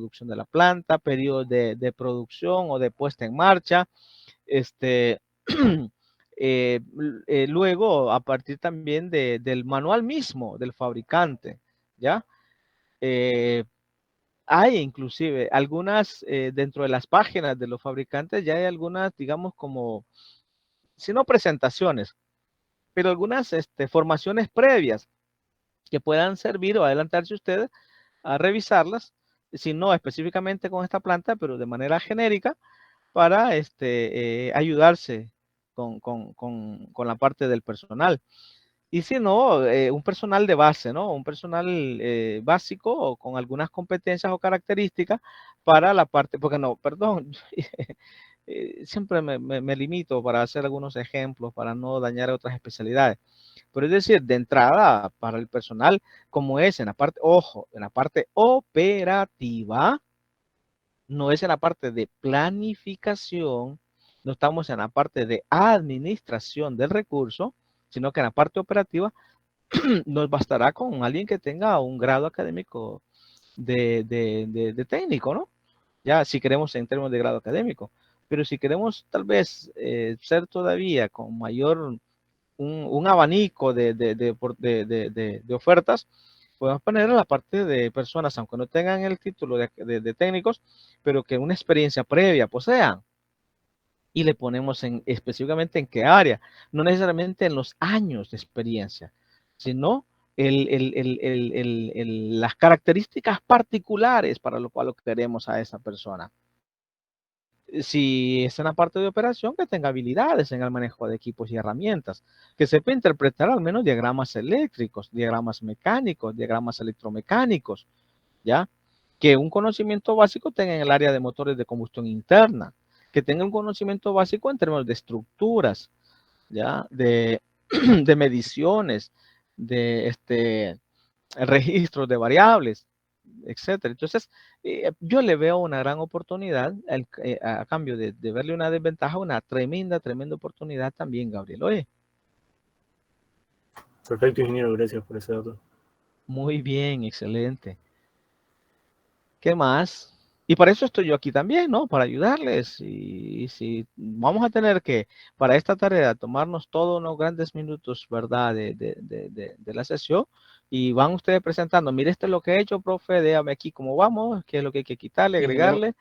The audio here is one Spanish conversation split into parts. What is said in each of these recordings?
producción de la planta, periodos de producción o de puesta en marcha, este, luego a partir también del manual mismo del fabricante, ¿ya? Eh, Hay inclusive algunas, dentro de las páginas de los fabricantes, ya hay algunas, digamos, como, si no presentaciones, pero algunas formaciones previas que puedan servir o adelantarse ustedes a revisarlas, si no específicamente con esta planta, pero de manera genérica, para ayudarse con la parte del personal. Y si no, un personal de base, ¿no? Un personal básico o con algunas competencias o características para la parte, porque no, perdón, siempre me limito para hacer algunos ejemplos para no dañar otras especialidades. Pero es decir, de entrada, para el personal, como es en la parte, ojo, en la parte operativa, no es en la parte de planificación, no estamos en la parte de administración del recurso, sino que en la parte operativa nos bastará con alguien que tenga un grado académico de técnico, ¿no? Ya si queremos en términos de grado académico, pero si queremos tal vez ser todavía con mayor, un abanico de ofertas, podemos poner en la parte de personas, aunque no tengan el título de técnicos, pero que una experiencia previa posean. Y le ponemos específicamente en qué área, no necesariamente en los años de experiencia, sino las características particulares para lo cual lo queremos a esa persona. Si es en la parte de operación, que tenga habilidades en el manejo de equipos y herramientas, que sepa interpretar al menos diagramas eléctricos, diagramas mecánicos, diagramas electromecánicos, ¿ya? Que un conocimiento básico tenga en el área de motores de combustión interna, que tenga un conocimiento básico en términos de estructuras, ¿ya? De mediciones, de registros de variables, etcétera. Entonces, yo le veo una gran oportunidad a cambio de verle una desventaja, una tremenda, tremenda oportunidad también, Gabriel. Oye. Perfecto, ingeniero, gracias por ese dato. Muy bien, excelente. ¿Qué más? Y para eso estoy yo aquí también, ¿no? Para ayudarles. Y si vamos a tener que, para esta tarea, tomarnos todos unos grandes minutos, ¿verdad? De la sesión. Y van ustedes presentando, mire, esto es lo que he hecho, profe, déjame aquí cómo vamos, qué es lo que hay que quitarle, Ingeniero, agregarle.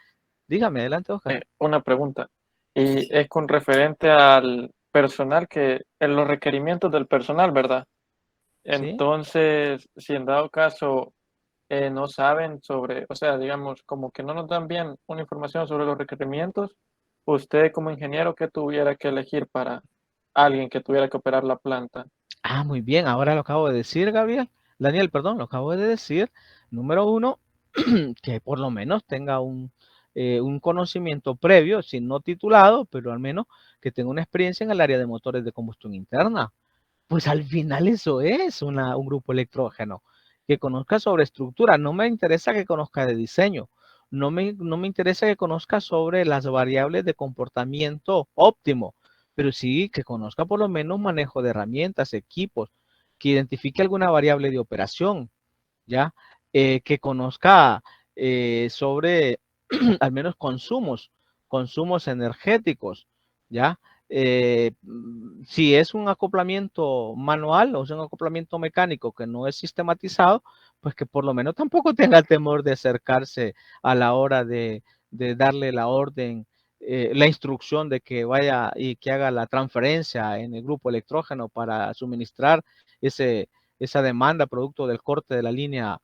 Dígame, adelante, Oscar. una pregunta. Y es con referente al personal en los requerimientos del personal, ¿verdad? ¿Sí? Entonces, si en dado caso no saben sobre, o sea, digamos, como que no nos dan bien una información sobre los requerimientos, usted como ingeniero, ¿qué tuviera que elegir para alguien que tuviera que operar la planta? Ah, muy bien, ahora lo acabo de decir, Gabriel. Daniel, perdón, lo acabo de decir. Número uno, que por lo menos tenga un conocimiento previo, si no titulado, pero al menos que tenga una experiencia en el área de motores de combustión interna. Pues al final eso es un grupo electrógeno, que conozca sobre estructura. No me interesa que conozca de diseño, no me interesa que conozca sobre las variables de comportamiento óptimo, pero sí que conozca por lo menos manejo de herramientas, equipos, que identifique alguna variable de operación, ¿ya? Que conozca sobre al menos consumos energéticos, ¿ya? Si es un acoplamiento manual o es un acoplamiento mecánico que no es sistematizado, pues que por lo menos tampoco tenga el temor de acercarse a la hora de darle la orden, la instrucción de que vaya y que haga la transferencia en el grupo electrógeno para suministrar esa demanda producto del corte de la línea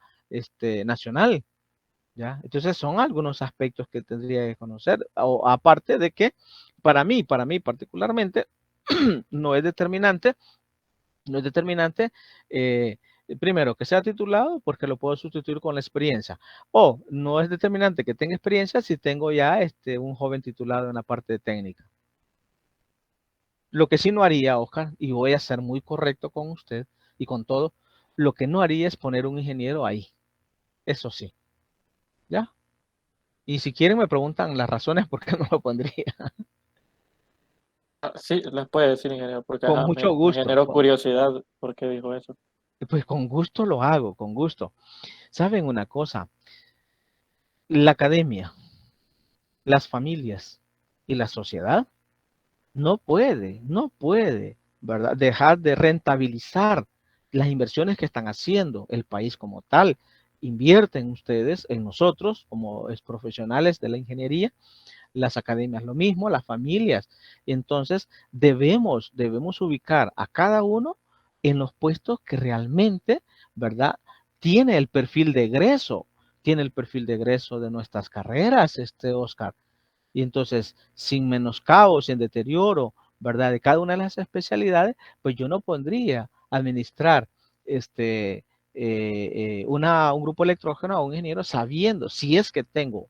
nacional. ¿Ya? Entonces son algunos aspectos que tendría que conocer, o, aparte de que para mí particularmente, no es determinante, no es determinante, primero, que sea titulado porque lo puedo sustituir con la experiencia, o no es determinante que tenga experiencia si tengo ya un joven titulado en la parte técnica. Lo que sí no haría, Oscar, y voy a ser muy correcto con usted y con todo, lo que no haría es poner un ingeniero ahí, eso sí, ¿ya? Y si quieren me preguntan las razones por qué no lo pondría. Ah, sí, les puede decir, ingeniero, porque Con ajá, mucho me gusto. generó curiosidad por qué dijo eso. Pues con gusto lo hago, con gusto. ¿Saben una cosa? La academia, las familias y la sociedad no puede, ¿verdad?, dejar de rentabilizar las inversiones que están haciendo el país como tal. Invierten ustedes en nosotros como profesionales de la ingeniería, las academias lo mismo, las familias. Entonces debemos ubicar a cada uno en los puestos que realmente, ¿verdad?, tiene el perfil de egreso, de nuestras carreras, Oscar. Y entonces, sin menoscabo, sin deterioro, ¿verdad?, de cada una de las especialidades, pues yo no pondría administrar un grupo electrógeno a un ingeniero sabiendo, si es que tengo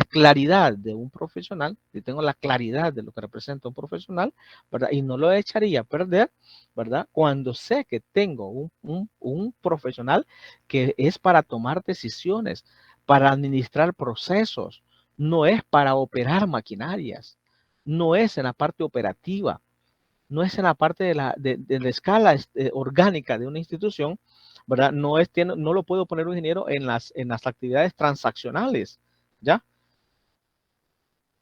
claridad de un profesional, si tengo la claridad de lo que representa un profesional, ¿verdad? Y no lo echaría a perder, ¿verdad? Cuando sé que tengo un profesional que es para tomar decisiones, para administrar procesos, no es para operar maquinarias, no es en la parte operativa, no es en la parte de la escala orgánica de una institución, ¿verdad? No lo puedo poner un ingeniero en las actividades transaccionales, ¿ya?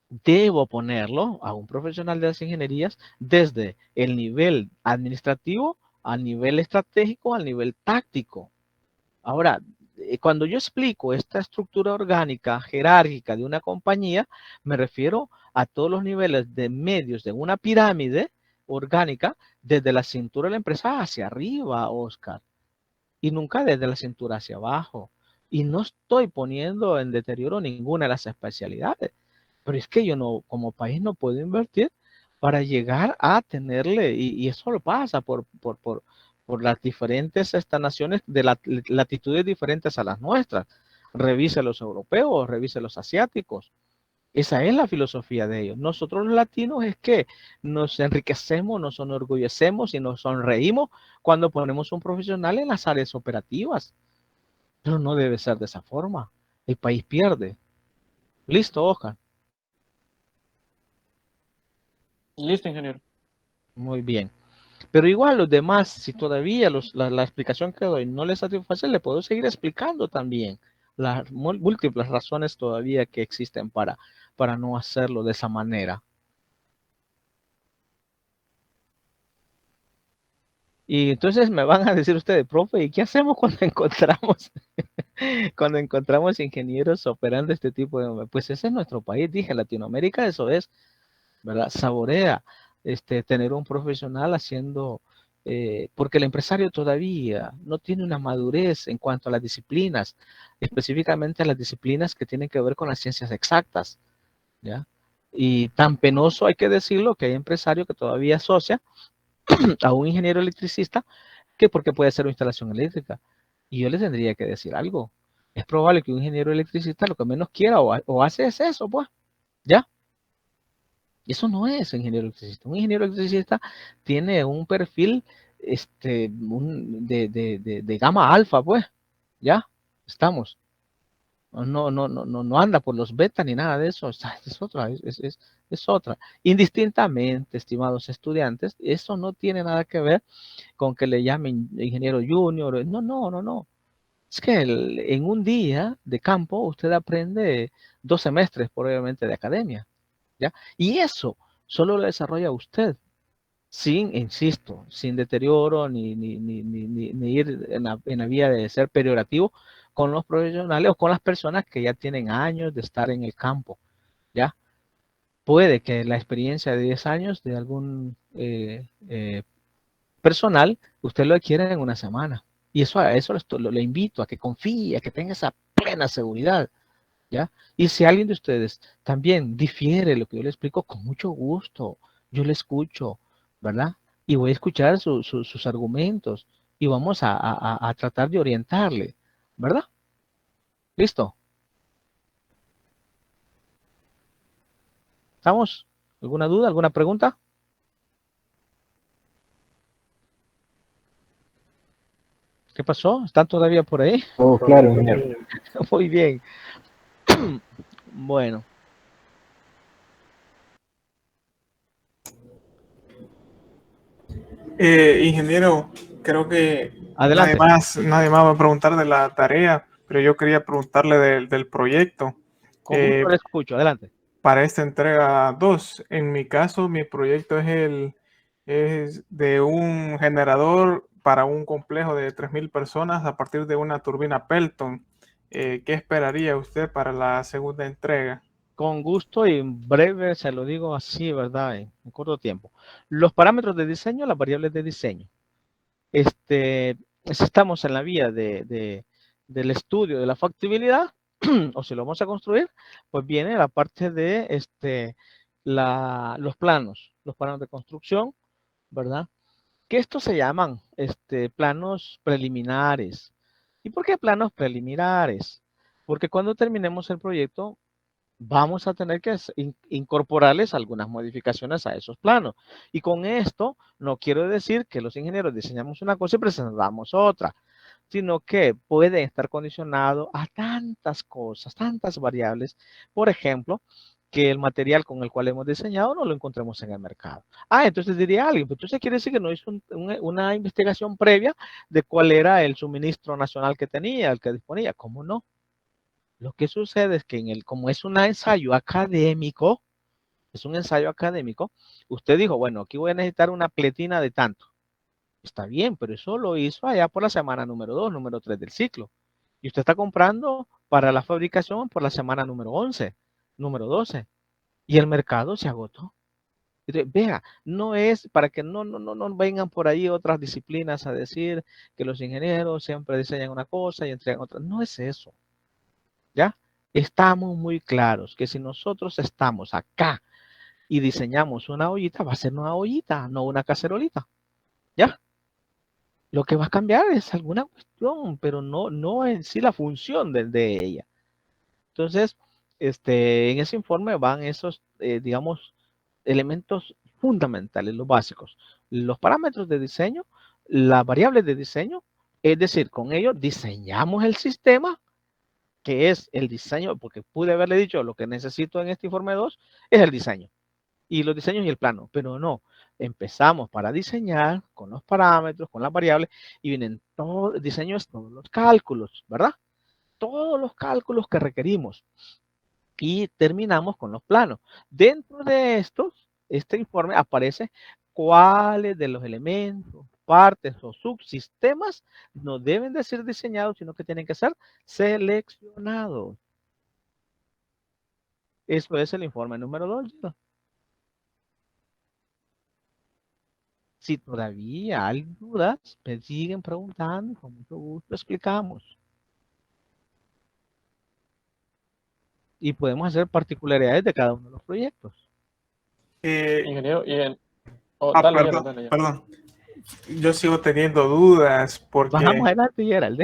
Debo ponerlo a un profesional de las ingenierías desde el nivel administrativo al nivel estratégico, al nivel táctico. Ahora, cuando yo explico esta estructura orgánica, jerárquica de una compañía, me refiero a todos los niveles de medios de una pirámide orgánica, desde la cintura de la empresa hacia arriba, Oscar, y nunca desde la cintura hacia abajo. Y no estoy poniendo en deterioro ninguna de las especialidades, pero es que yo no, como país no puedo invertir para llegar a tenerle, y eso lo pasa por las diferentes naciones de latitudes diferentes a las nuestras. Revise los europeos, revise los asiáticos. Esa es la filosofía de ellos. Nosotros los latinos es que nos enriquecemos, nos enorgullecemos y nos sonreímos cuando ponemos un profesional en las áreas operativas. Pero no debe ser de esa forma. El país pierde. Listo, Oscar. Listo, ingeniero. Muy bien. Pero igual los demás, si todavía la explicación que doy no les satisface, le puedo seguir explicando también las múltiples razones todavía que existen para no hacerlo de esa manera. Y entonces me van a decir ustedes, profe, ¿y qué hacemos cuando encontramos ingenieros operando este tipo de... Pues ese es nuestro país, dije, Latinoamérica, eso es, ¿verdad? Saborea tener un profesional haciendo, porque el empresario todavía no tiene una madurez en cuanto a las disciplinas, específicamente a las disciplinas que tienen que ver con las ciencias exactas, ¿ya? Y tan penoso hay que decirlo que hay empresarios que todavía asocia a un ingeniero electricista que porque puede hacer una instalación eléctrica. Y yo le tendría que decir algo. Es probable que un ingeniero electricista lo que menos quiera o hace es eso, pues, ¿ya? Y eso no es ingeniero electricista. Un ingeniero electricista tiene un perfil de gama alfa, pues, ¿ya? Estamos. No anda por los beta ni nada de eso. Es otra, es otra. Indistintamente, estimados estudiantes, eso no tiene nada que ver con que le llamen ingeniero junior. No. Es que en un día de campo usted aprende 2 semestres probablemente de academia, ¿ya? Y eso solo lo desarrolla usted, sin, insisto, sin deterioro ni ir en la vía de ser peyorativo con los profesionales o con las personas que ya tienen años de estar en el campo, ¿ya? Puede que la experiencia de 10 años de algún personal, usted lo adquiere en una semana. Y eso le invito a que confíe, a que tenga esa plena seguridad, ¿ya? Y si alguien de ustedes también difiere lo que yo le explico, con mucho gusto, yo le escucho, ¿verdad? Y voy a escuchar sus argumentos y vamos a tratar de orientarle, ¿verdad? ¿Listo? ¿Estamos? ¿Alguna duda? ¿Alguna pregunta? ¿Qué pasó? ¿Están todavía por ahí? Todo claro, ingeniero. Muy bien. Bueno, Ingeniero, creo que adelante. nadie más va a preguntar de la tarea. pero yo quería preguntarle del proyecto. Con gusto le escucho, adelante. Para esta entrega 2, en mi caso, mi proyecto es de un generador para un complejo de 3,000 personas a partir de una turbina Pelton. ¿Qué esperaría usted para la segunda entrega? Con gusto y en breve se lo digo así, ¿verdad? En corto tiempo. Los parámetros de diseño, las variables de diseño. Si estamos en la vía del estudio de la factibilidad, o si lo vamos a construir, pues viene la parte de los planos, los planos de construcción, ¿verdad? Que estos se llaman planos preliminares. ¿Y por qué planos preliminares? Porque cuando terminemos el proyecto, vamos a tener que incorporarles algunas modificaciones a esos planos. Y con esto no quiero decir que los ingenieros diseñamos una cosa y presentamos otra, sino que puede estar condicionado a tantas cosas, tantas variables. Por ejemplo, que el material con el cual hemos diseñado no lo encontremos en el mercado. Entonces diría alguien, pues entonces quiere decir que no hizo una investigación previa de cuál era el suministro nacional que tenía, el que disponía. ¿Cómo no? Lo que sucede es que como es un ensayo académico, usted dijo, bueno, aquí voy a necesitar una pletina de tanto. Está bien, pero eso lo hizo allá por la semana número 2, número 3 del ciclo. Y usted está comprando para la fabricación por la semana número 11, número 12. Y el mercado se agotó. Entonces, vea, no es para que no vengan por ahí otras disciplinas a decir que los ingenieros siempre diseñan una cosa y entregan otra. No es eso. ¿Ya? Estamos muy claros que si nosotros estamos acá y diseñamos una ollita, va a ser una ollita, no una cacerolita. ¿Ya? Lo que va a cambiar es alguna cuestión, pero no en sí la función de ella. Entonces, en ese informe van esos, digamos, elementos fundamentales, los básicos. Los parámetros de diseño, las variables de diseño, es decir, con ello diseñamos el sistema, que es el diseño, porque pude haberle dicho lo que necesito en este informe 2, es el diseño. Y los diseños y el plano, pero no. Empezamos para diseñar con los parámetros, con las variables, y vienen todos, diseño es todos los cálculos, ¿verdad? Todos los cálculos que requerimos. Y terminamos con los planos. Dentro de estos, este informe aparece cuáles de los elementos, partes o subsistemas no deben de ser diseñados, sino que tienen que ser seleccionados. Eso es el informe número 2. Si todavía hay dudas, me siguen preguntando, con mucho gusto explicamos. Y podemos hacer particularidades de cada uno de los proyectos. Ingeniero, dale, perdón, dale ya. perdón. Yo sigo teniendo dudas porque Vamos adelante, Gerald.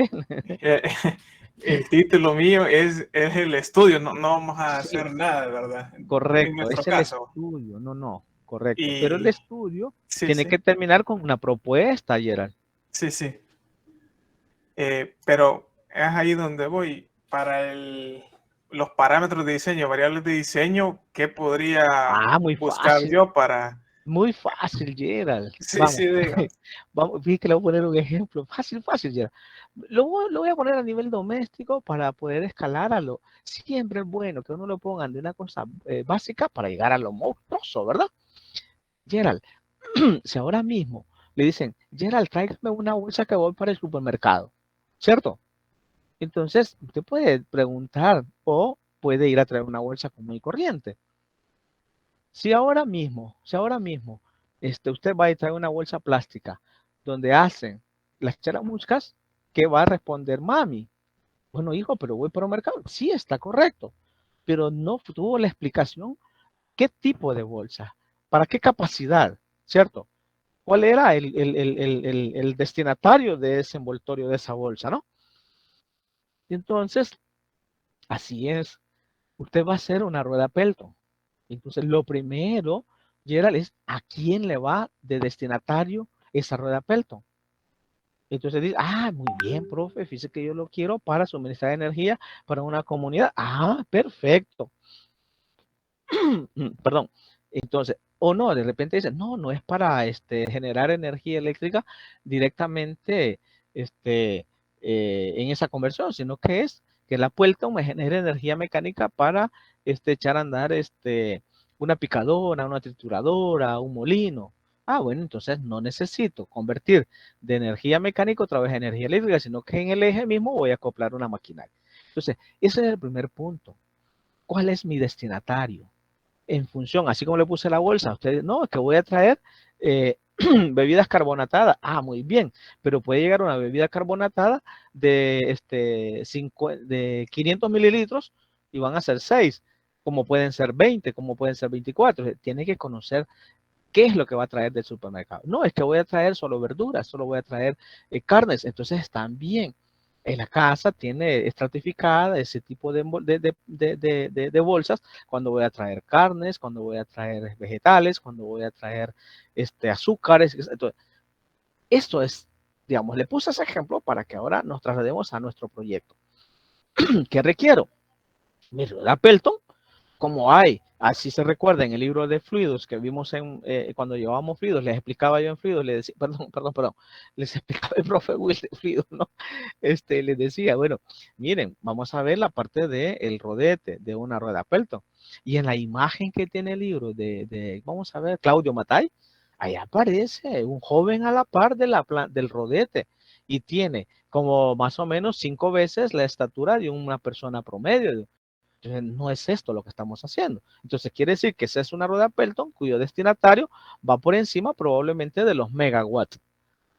el título mío es el estudio, no vamos a hacer nada, ¿verdad? Correcto, En nuestro es el caso. estudio, no, correcto. Y Pero el estudio sí, tiene que terminar con una propuesta, Gerald. Sí. Pero es ahí donde voy. Para los parámetros de diseño, variables de diseño, ¿qué podría Muy buscar fácil. yo para...? Muy fácil, Gerald. Sí, Vamos, sí, diga. vamos, fíjate que le voy a poner un ejemplo. Fácil, Gerald. Lo voy a poner a nivel doméstico para poder escalar a lo... Siempre es bueno que uno lo pongan de una cosa básica para llegar a lo monstruoso, ¿verdad? Gerald, si ahora mismo le dicen, Gerald, tráigame una bolsa que voy para el supermercado, ¿cierto? Entonces, usted puede preguntar o puede ir a traer una bolsa común y corriente. Si ahora mismo, usted va a traer una bolsa plástica donde hacen las charamuscas, ¿qué va a responder mami? Bueno, hijo, pero voy para un mercado. Sí, está correcto, pero no tuvo la explicación qué tipo de bolsa, para qué capacidad, ¿cierto? ¿Cuál era el destinatario de ese envoltorio de esa bolsa, no? Y entonces, así es. Usted va a hacer una rueda Pelton. Entonces, lo primero, Gerald, es a quién le va de destinatario esa rueda Pelton. Entonces dice, muy bien, profe, fíjese que yo lo quiero para suministrar energía para una comunidad. Perfecto. Perdón. Entonces, o no, de repente dice, no es para generar energía eléctrica directamente en esa conversión, sino que es que la Pelton me genere energía mecánica para echar a andar una picadora, una trituradora, un molino. Ah, bueno, entonces no necesito convertir de energía mecánica otra vez a energía eléctrica, sino que en el eje mismo voy a acoplar una maquinaria. Entonces, ese es el primer punto. ¿Cuál es mi destinatario? En función, así como le puse la bolsa, ustedes, no, es que voy a traer bebidas carbonatadas. Ah, muy bien, pero puede llegar una bebida carbonatada de, de 500 mililitros y van a ser 6, como pueden ser 20, como pueden ser 24. Tiene que conocer qué es lo que va a traer del supermercado. No, es que voy a traer solo verduras, solo voy a traer carnes. Entonces están bien. En la casa tiene estratificada ese tipo de bolsas cuando voy a traer carnes, cuando voy a traer vegetales, cuando voy a traer azúcares. Entonces, esto es, digamos, le puse ese ejemplo para que ahora nos traslademos a nuestro proyecto. ¿Qué requiero? Mi rueda Pelton, como hay, así se recuerda en el libro de fluidos que vimos cuando llevábamos fluidos, les explicaba yo en fluidos, les decía, perdón, les explicaba el profe Will de fluidos, ¿no? Les decía, bueno, miren, vamos a ver la parte del rodete de una rueda Pelton. Y en la imagen que tiene el libro vamos a ver, Claudio Matay, ahí aparece un joven a la par del rodete y tiene como más o menos 5 veces la estatura de una persona promedio. Entonces, no es esto lo que estamos haciendo. Entonces, quiere decir que esa es una rueda Pelton cuyo destinatario va por encima probablemente de los megawatts.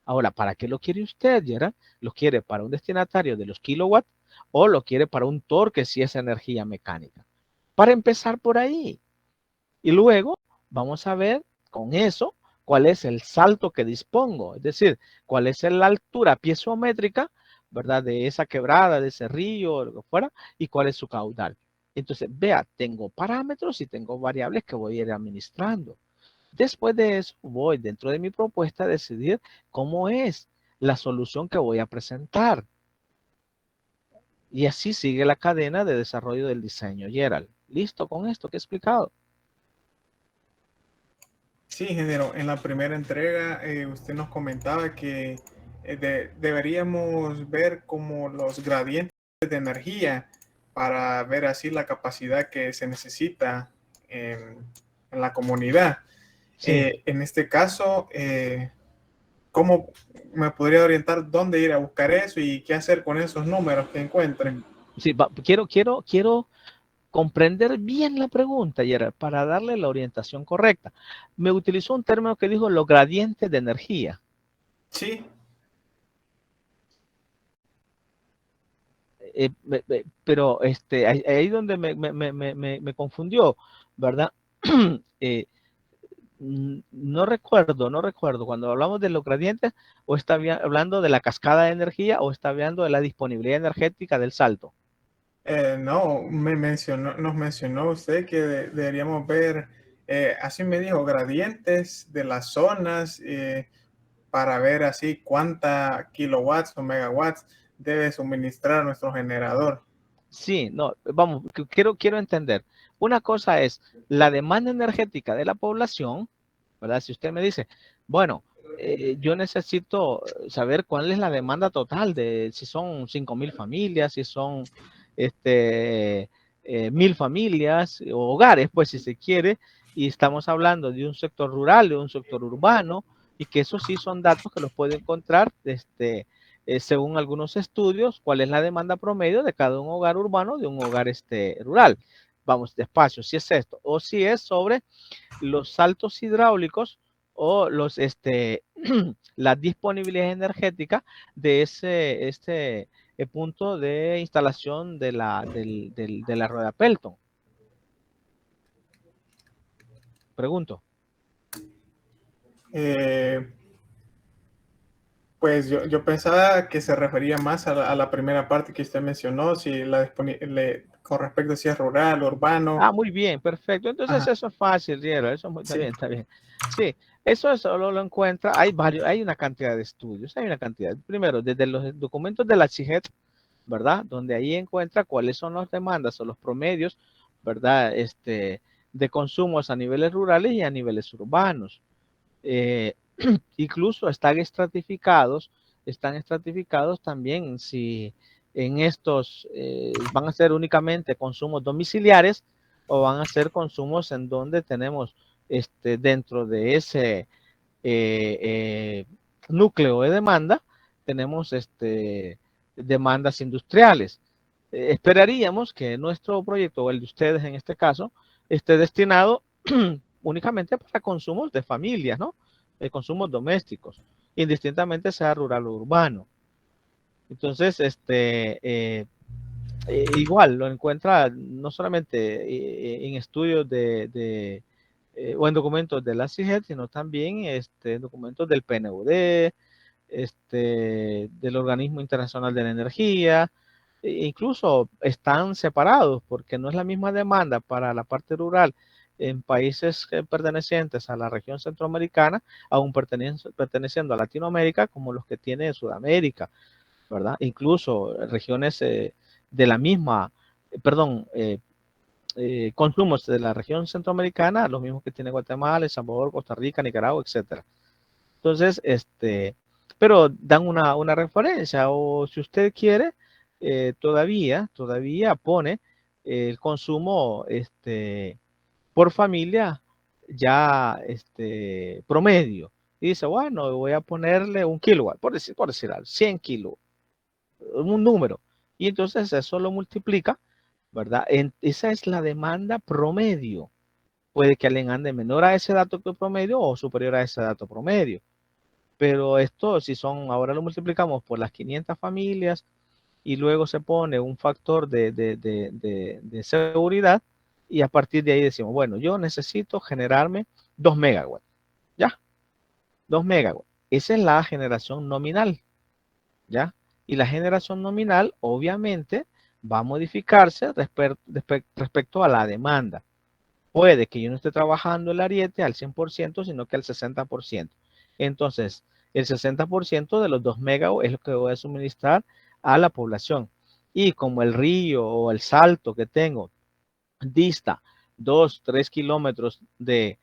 Ahora, ¿para qué lo quiere usted, Gerard? ¿Lo quiere para un destinatario de los kilowatts o lo quiere para un torque si es energía mecánica? Para empezar por ahí. Y luego vamos a ver con eso cuál es el salto que dispongo. Es decir, cuál es la altura piezométrica, ¿verdad? De esa quebrada, de ese río, lo que fuera, y cuál es su caudal. Entonces, vea, tengo parámetros y tengo variables que voy a ir administrando. Después de eso, voy dentro de mi propuesta a decidir cómo es la solución que voy a presentar. Y así sigue la cadena de desarrollo del diseño. Gerald, ¿listo con esto que he explicado? Sí, ingeniero, en la primera entrega usted nos comentaba que deberíamos ver como los gradientes de energía para ver así la capacidad que se necesita en la comunidad. Sí. En este caso, ¿cómo me podría orientar dónde ir a buscar eso y qué hacer con esos números que encuentren? Sí, quiero comprender bien la pregunta, Gerard, para darle la orientación correcta. Me utilizó un término que dijo los gradientes de energía. Sí. Pero ahí donde me confundió, ¿verdad? No recuerdo cuando hablamos de los gradientes, o está hablando de la cascada de energía o está hablando de la disponibilidad energética del salto. No, nos mencionó usted que deberíamos ver, así me dijo, gradientes de las zonas para ver así cuánta kilowatts o megawatts debe suministrar nuestro generador. Sí, no, vamos, quiero entender. Una cosa es la demanda energética de la población, ¿verdad? Si usted me dice, bueno, yo necesito saber cuál es la demanda total de si son 5,000 familias, si son 1,000 familias o hogares, pues si se quiere, y estamos hablando de un sector rural, de un sector urbano, y que esos sí son datos que los puede encontrar según algunos estudios, cuál es la demanda promedio de cada un hogar urbano de un hogar rural. Vamos despacio, si es esto, o si es sobre los saltos hidráulicos o la disponibilidad energética de ese punto de instalación de la rueda Pelton. Pregunto. Pues yo pensaba que se refería más a la primera parte que usted mencionó, si con respecto a si es rural, urbano. Ah, muy bien, perfecto. Entonces Ajá. eso es fácil, Diego. Eso está Sí. bien, está bien. Sí, eso solo lo encuentra. Hay una cantidad de estudios, hay una cantidad. Primero, desde los documentos de la CIGET, ¿verdad? Donde ahí encuentra cuáles son las demandas o los promedios, ¿verdad? De consumos a niveles rurales y a niveles urbanos. Incluso están estratificados están estratificados también si en estos van a ser únicamente consumos domiciliares o van a ser consumos en donde tenemos dentro de ese núcleo de demanda, tenemos demandas industriales. Esperaríamos que nuestro proyecto, o el de ustedes en este caso, esté destinado únicamente para consumos de familias, ¿no? Consumos domésticos, indistintamente sea rural o urbano. Entonces, igual lo encuentra no solamente en estudios o en documentos de la CIGED, sino también en documentos del PNUD, del Organismo Internacional de la Energía. Incluso están separados porque no es la misma demanda para la parte rural en países pertenecientes a la región centroamericana, aún perteneciendo a Latinoamérica, como los que tiene Sudamérica, ¿verdad? Incluso regiones de la misma, consumos de la región centroamericana, los mismos que tiene Guatemala, El Salvador, Costa Rica, Nicaragua, etcétera. Entonces, pero dan una referencia, o si usted quiere, todavía pone el consumo por familia ya promedio. Y dice, bueno, voy a ponerle 1 kilowatt, por decir algo, 100 kilos, un número. Y entonces eso lo multiplica, ¿verdad? Esa es la demanda promedio. Puede que alguien ande menor a ese dato promedio o superior a ese dato promedio. Pero esto, si son, ahora lo multiplicamos por las 500 familias y luego se pone un factor de seguridad y a partir de ahí decimos, bueno, yo necesito generarme 2 megawatts, ¿ya? 2 megawatts. Esa es la generación nominal, ¿ya? Y la generación nominal, obviamente, va a modificarse respecto a la demanda. Puede que yo no esté trabajando el ariete al 100%, sino que al 60%. Entonces, el 60% de los 2 megawatts es lo que voy a suministrar a la población. Y como el río o el salto que tengo dista 2, 3 kilómetros de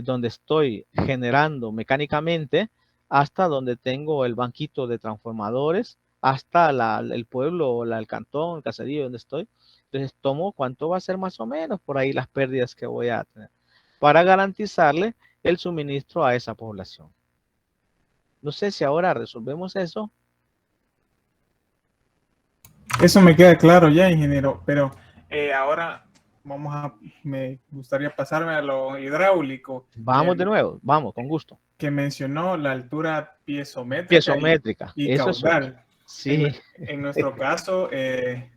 donde estoy generando mecánicamente, hasta donde tengo el banquito de transformadores, hasta el pueblo o el cantón, el caserío donde estoy. Entonces tomo cuánto va a ser más o menos por ahí las pérdidas que voy a tener para garantizarle el suministro a esa población. No sé si ahora resolvemos eso. Eso me queda claro ya, ingeniero, pero ahora me gustaría pasarme a lo hidráulico. Vamos de nuevo, vamos, con gusto. Que mencionó la altura piezométrica, y eso caudal. Sí. En nuestro caso,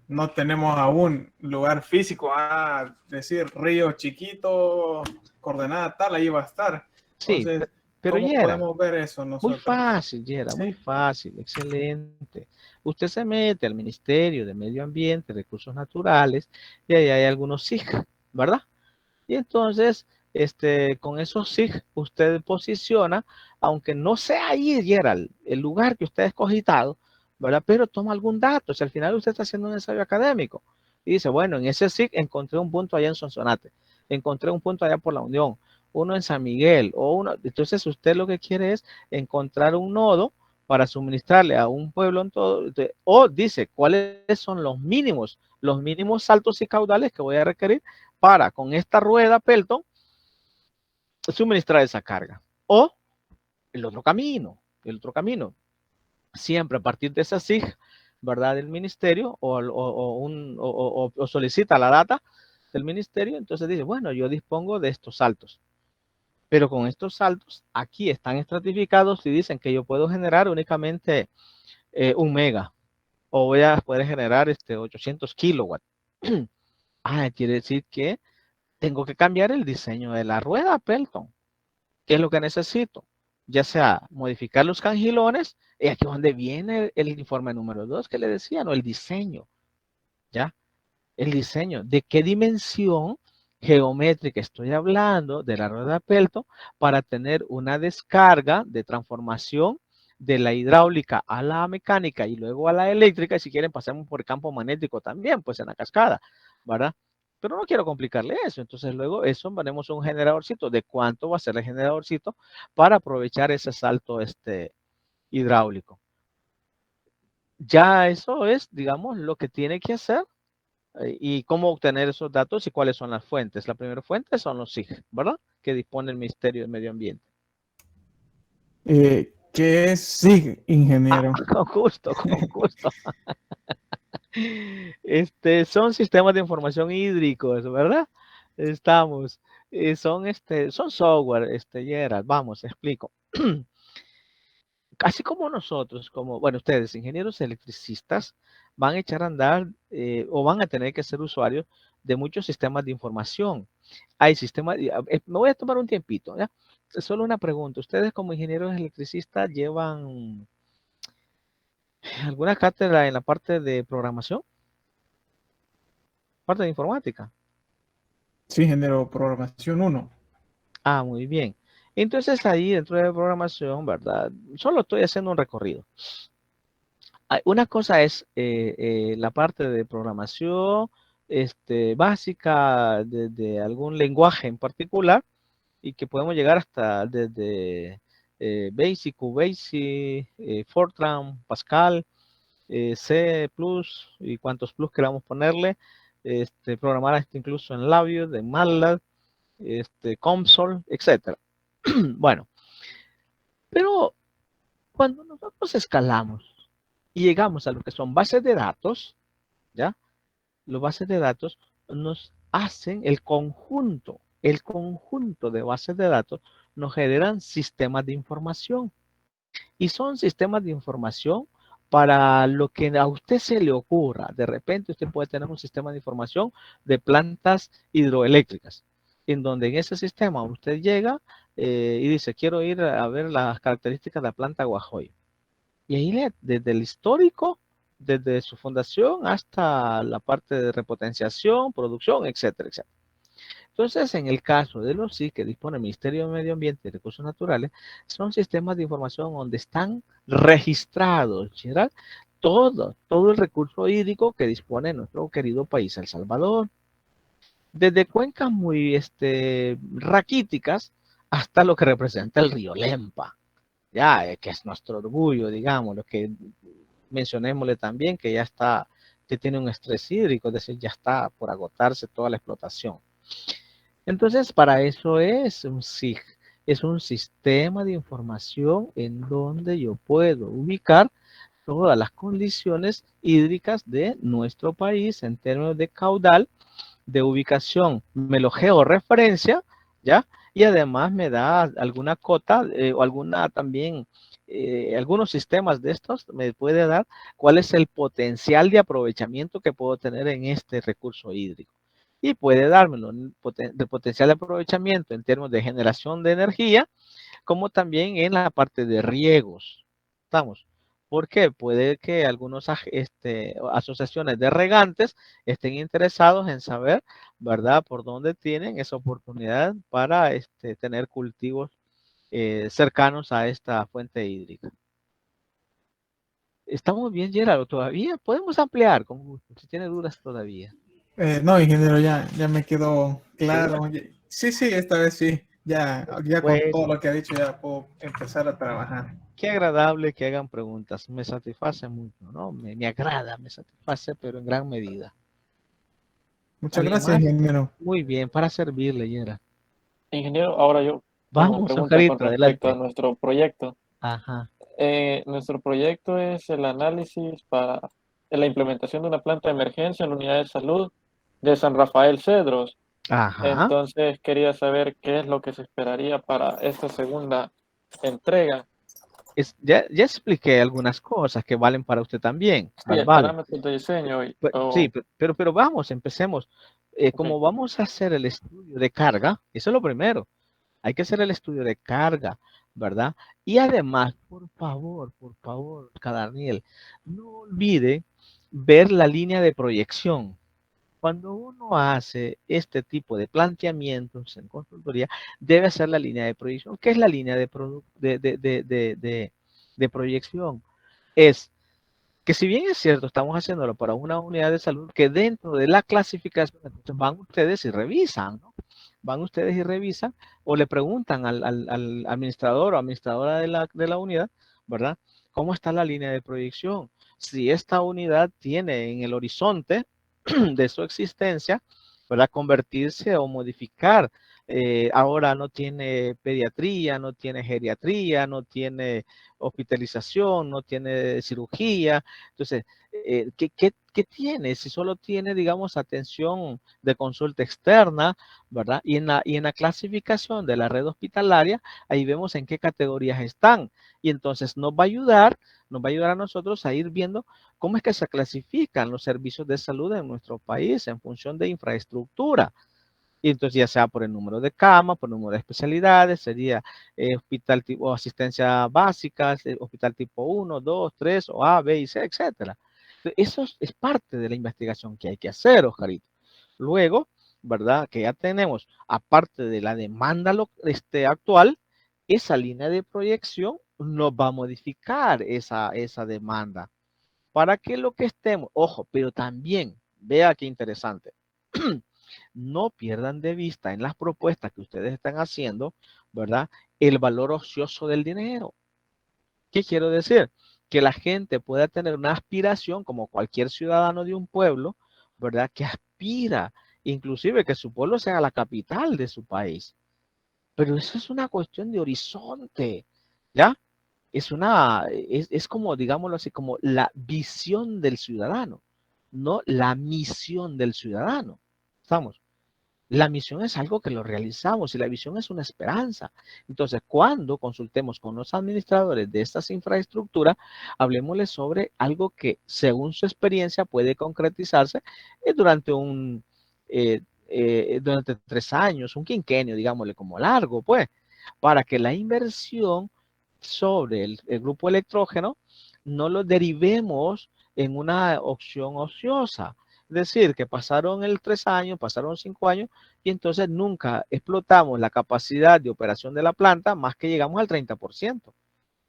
no tenemos aún lugar físico a decir río chiquito, coordenada tal, ahí va a estar. Entonces, sí, pero ¿cómo podemos ver eso nosotros? Muy fácil, Yera, muy fácil, excelente. Usted se mete al Ministerio de Medio Ambiente, Recursos Naturales, y ahí hay algunos SIG, ¿verdad? Y entonces, con esos SIG, usted posiciona, aunque no sea ahí, Yera, el lugar que usted ha escogitado, ¿verdad? Pero toma algún dato, si al final usted está haciendo un ensayo académico, y dice, bueno, en ese SIG encontré un punto allá en Sonsonate, encontré un punto allá por La Unión, uno en San Miguel, entonces usted lo que quiere es encontrar un nodo para suministrarle a un pueblo en todo, o dice cuáles son los mínimos saltos y caudales que voy a requerir para con esta rueda Pelton suministrar esa carga. O el otro camino, siempre a partir de esa SIG, ¿verdad? Del ministerio o solicita la data del ministerio, entonces dice, bueno, yo dispongo de estos saltos. Pero con estos saltos, aquí están estratificados y dicen que yo puedo generar únicamente 1 mega. O voy a poder generar 800 kilowatts. Quiere decir que tengo que cambiar el diseño de la rueda Pelton. ¿Qué es lo que necesito? Ya sea modificar los cangilones, y aquí es donde viene el informe número 2 que le decía, ¿no? El diseño. ¿Ya? El diseño. ¿De qué dimensión geométrica estoy hablando de la rueda Pelton para tener una descarga de transformación de la hidráulica a la mecánica y luego a la eléctrica? Y si quieren pasamos por el campo magnético también, pues en la cascada, ¿verdad? Pero no quiero complicarle eso. Entonces luego eso ponemos un generadorcito. ¿De cuánto va a ser el generadorcito para aprovechar ese salto hidráulico? ya eso es, digamos, lo que tiene que hacer y cómo obtener esos datos y cuáles son las fuentes. La primera fuente son los SIG, ¿verdad? Que dispone el Ministerio del Medio Ambiente. ¿Qué es SIG, ingeniero? Con gusto, con gusto. Son sistemas de información hídricos, ¿verdad? Estamos, son software, Gerald, vamos, explico. Así como nosotros, bueno, ustedes, ingenieros electricistas, van a echar a andar o van a tener que ser usuarios de muchos sistemas de información. Hay sistemas, me voy a tomar un tiempito, ¿ya? Solo una pregunta. ¿Ustedes como ingenieros electricistas llevan alguna cátedra en la parte de programación? Parte de informática. Sí, ingeniero, programación 1. Ah, muy bien. Entonces ahí dentro de programación, ¿verdad? Solo estoy haciendo un recorrido. Una cosa es la parte de programación básica de algún lenguaje en particular y que podemos llegar hasta desde Basic, QBasic, Fortran, Pascal, C++ y cuantos plus queramos ponerle. Programar hasta incluso en Labios, de MATLAB, COMSOL, etc. Bueno, pero cuando nosotros escalamos y llegamos a lo que son bases de datos, ¿ya? Los bases de datos nos hacen el conjunto de bases de datos nos generan sistemas de información. Y son sistemas de información para lo que a usted se le ocurra. De repente usted puede tener un sistema de información de plantas hidroeléctricas, en donde en ese sistema usted llega y dice, quiero ir a ver las características de la planta Guajoy. Y ahí desde el histórico, desde su fundación hasta la parte de repotenciación, producción, etcétera, etcétera. Entonces, en el caso de los SIC que dispone el Ministerio de Medio Ambiente y Recursos Naturales, son sistemas de información donde están registrados, ¿verdad? Todo el recurso hídrico que dispone nuestro querido país, El Salvador. Desde cuencas muy raquíticas hasta lo que representa el río Lempa, ya, que es nuestro orgullo, digamos, lo que mencionémosle también que ya está, que tiene un estrés hídrico, es decir, ya está por agotarse toda la explotación. Entonces, para eso es un SIG, es un sistema de información en donde yo puedo ubicar todas las condiciones hídricas de nuestro país en términos de caudal, de ubicación, me lo georreferencia, ¿ya? Y además me da alguna cota o alguna también, algunos sistemas de estos me puede dar cuál es el potencial de aprovechamiento que puedo tener en este recurso hídrico. Y puede dármelo de potencial de aprovechamiento en términos de generación de energía, como también en la parte de riegos. ¿Estamos? Porque puede que algunas asociaciones de regantes estén interesados en saber, ¿verdad?, por dónde tienen esa oportunidad para tener cultivos cercanos a esta fuente hídrica. ¿Estamos bien, Gerardo? ¿Todavía? Podemos ampliar con gusto, si tiene dudas todavía. No, ingeniero, ya me quedó claro. Sí, esta vez sí. Ya con todo lo que ha dicho ya puedo empezar a trabajar. Qué agradable que hagan preguntas. Me satisface mucho, ¿no? Me agrada, me satisface, pero en gran medida. Muchas gracias, ingeniero. Muy bien, para servirle, Yera. Ingeniero, ahora yo tengo Vamos, pregunta con Oscarito, respecto a adelante. nuestro proyecto. Ajá. Nuestro proyecto es el análisis para la implementación de una planta de emergencia en la unidad de salud de San Rafael Cedros. Ajá. Entonces quería saber qué es lo que se esperaría para esta segunda entrega. Ya expliqué algunas cosas que valen para usted también. Sí, el Vale. parámetro de diseño. Sí, pero vamos, empecemos. Como Ok. vamos a hacer el estudio de carga, eso es lo primero. Hay que hacer el estudio de carga, ¿verdad? Y además, por favor, Daniel, no olvide ver la línea de proyección. Cuando uno hace este tipo de planteamientos en consultoría, debe hacer la línea de proyección. ¿Qué es la línea de proyección? Es que si bien es cierto, estamos haciéndolo para una unidad de salud, que dentro de la clasificación, entonces van ustedes y revisan, ¿no? Van ustedes y revisan o le preguntan al administrador o administradora de la unidad, ¿verdad? ¿Cómo está la línea de proyección? Si esta unidad tiene en el horizonte de su existencia, ¿verdad? Convertirse o modificar. Ahora no tiene pediatría, no tiene geriatría, no tiene hospitalización, no tiene cirugía. Entonces, ¿qué tiene? Si solo tiene, digamos, atención de consulta externa, ¿verdad? Y en la clasificación de la red hospitalaria, ahí vemos en qué categorías están. Y entonces nos va a ayudar a nosotros a ir viendo cómo es que se clasifican los servicios de salud en nuestro país en función de infraestructura. Y entonces ya sea por el número de camas, por el número de especialidades, sería hospital tipo asistencia básica, hospital tipo 1, 2, 3 o A, B y C, etcétera. Eso es parte de la investigación que hay que hacer, Oscarito. Luego, ¿verdad? Que ya tenemos, aparte de la demanda actual, esa línea de proyección nos va a modificar esa demanda para que lo que estemos, ojo, pero también, vea qué interesante, no pierdan de vista en las propuestas que ustedes están haciendo, ¿verdad? El valor ocioso del dinero. ¿Qué quiero decir? Que la gente pueda tener una aspiración, como cualquier ciudadano de un pueblo, ¿verdad? Que aspira, inclusive que su pueblo sea la capital de su país. Pero eso es una cuestión de horizonte, ¿ya? Es como, digámoslo así, como la visión del ciudadano, no la misión del ciudadano. ¿Estamos? La misión es algo que lo realizamos y la visión es una esperanza. Entonces, cuando consultemos con los administradores de estas infraestructuras, hablemosles sobre algo que, según su experiencia, puede concretizarse durante 3 años, un quinquenio, digámosle como largo, pues, para que la inversión sobre el grupo electrógeno no lo derivemos en una opción ociosa. Es decir, que pasaron 3 años, pasaron 5 años y entonces nunca explotamos la capacidad de operación de la planta más que llegamos al 30%,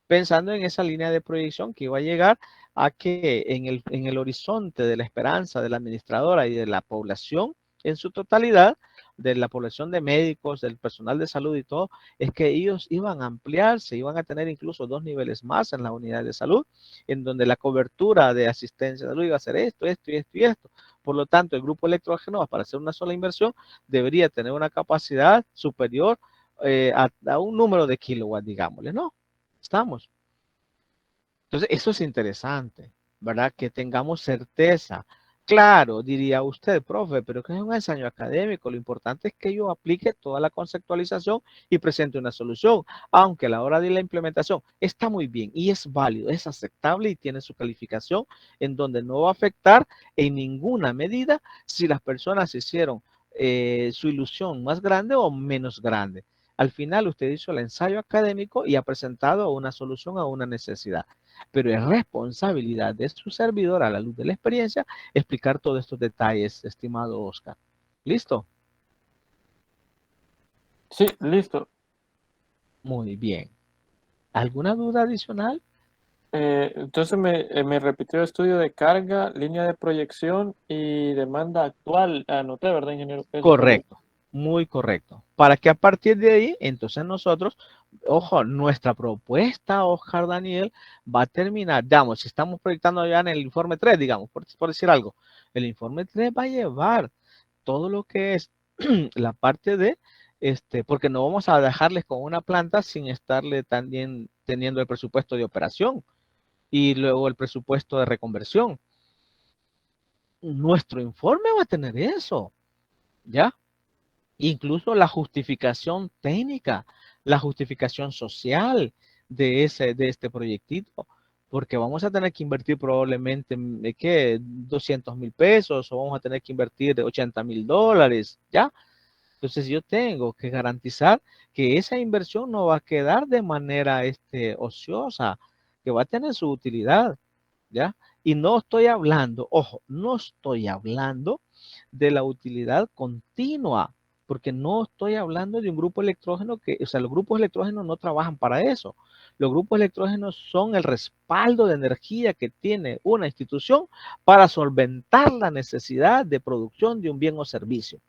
pensando en esa línea de proyección que iba a llegar a que en el horizonte de la esperanza de la administradora y de la población en su totalidad, de la población de médicos, del personal de salud y todo, es que ellos iban a ampliarse, iban a tener incluso 2 niveles más en la unidad de salud, en donde la cobertura de asistencia de salud iba a ser esto, esto y esto y esto. Por lo tanto, el grupo electrógeno, para hacer una sola inversión, debería tener una capacidad superior a un número de kilowatts, digámosle, ¿no? Estamos. Entonces, eso es interesante, ¿verdad? Que tengamos certeza. Claro, diría usted, profe, pero que es un ensayo académico. Lo importante es que yo aplique toda la conceptualización y presente una solución, aunque a la hora de la implementación está muy bien y es válido, es aceptable y tiene su calificación en donde no va a afectar en ninguna medida si las personas hicieron su ilusión más grande o menos grande. Al final usted hizo el ensayo académico y ha presentado una solución a una necesidad. Pero es responsabilidad de su servidor, a la luz de la experiencia, explicar todos estos detalles, estimado Oscar. ¿Listo? Sí, listo. Muy bien. ¿Alguna duda adicional? Entonces me repitió estudio de carga, línea de proyección y demanda actual. Anoté, ¿verdad, ingeniero? Eso fue Correcto, muy correcto. Para que a partir de ahí, entonces nosotros, ojo, nuestra propuesta, Oscar Daniel, va a terminar, digamos, si estamos proyectando ya en el informe 3, digamos, por decir algo, el informe 3 va a llevar todo lo que es la parte de, porque no vamos a dejarles con una planta sin estarle también teniendo el presupuesto de operación y luego el presupuesto de reconversión. Nuestro informe va a tener eso, ¿ya? Incluso la justificación técnica, la justificación social de este proyectito, porque vamos a tener que invertir probablemente, ¿qué? 200,000 pesos o vamos a tener que invertir 80,000 dólares, ¿ya? Entonces yo tengo que garantizar que esa inversión no va a quedar de manera ociosa, que va a tener su utilidad, ¿ya? Y no estoy hablando, ojo, no estoy hablando de la utilidad continua, porque no estoy hablando de un grupo electrógeno o sea, los grupos electrógenos no trabajan para eso. Los grupos electrógenos son el respaldo de energía que tiene una institución para solventar la necesidad de producción de un bien o servicio.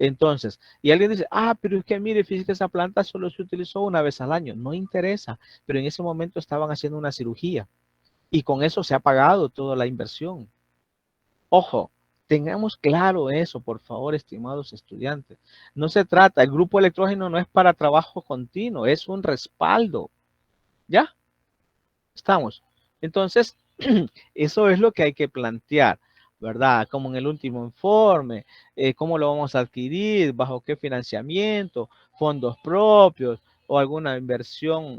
Entonces, y alguien dice, ah, pero es que mire, fíjese que esa planta solo se utilizó una vez al año. No interesa, pero en ese momento estaban haciendo una cirugía y con eso se ha pagado toda la inversión. Ojo, tengamos claro eso, por favor, estimados estudiantes. No se trata, el grupo electrógeno no es para trabajo continuo, es un respaldo. ¿Ya? Estamos. Entonces, eso es lo que hay que plantear, ¿verdad? Como en el último informe, cómo lo vamos a adquirir, bajo qué financiamiento, fondos propios o alguna inversión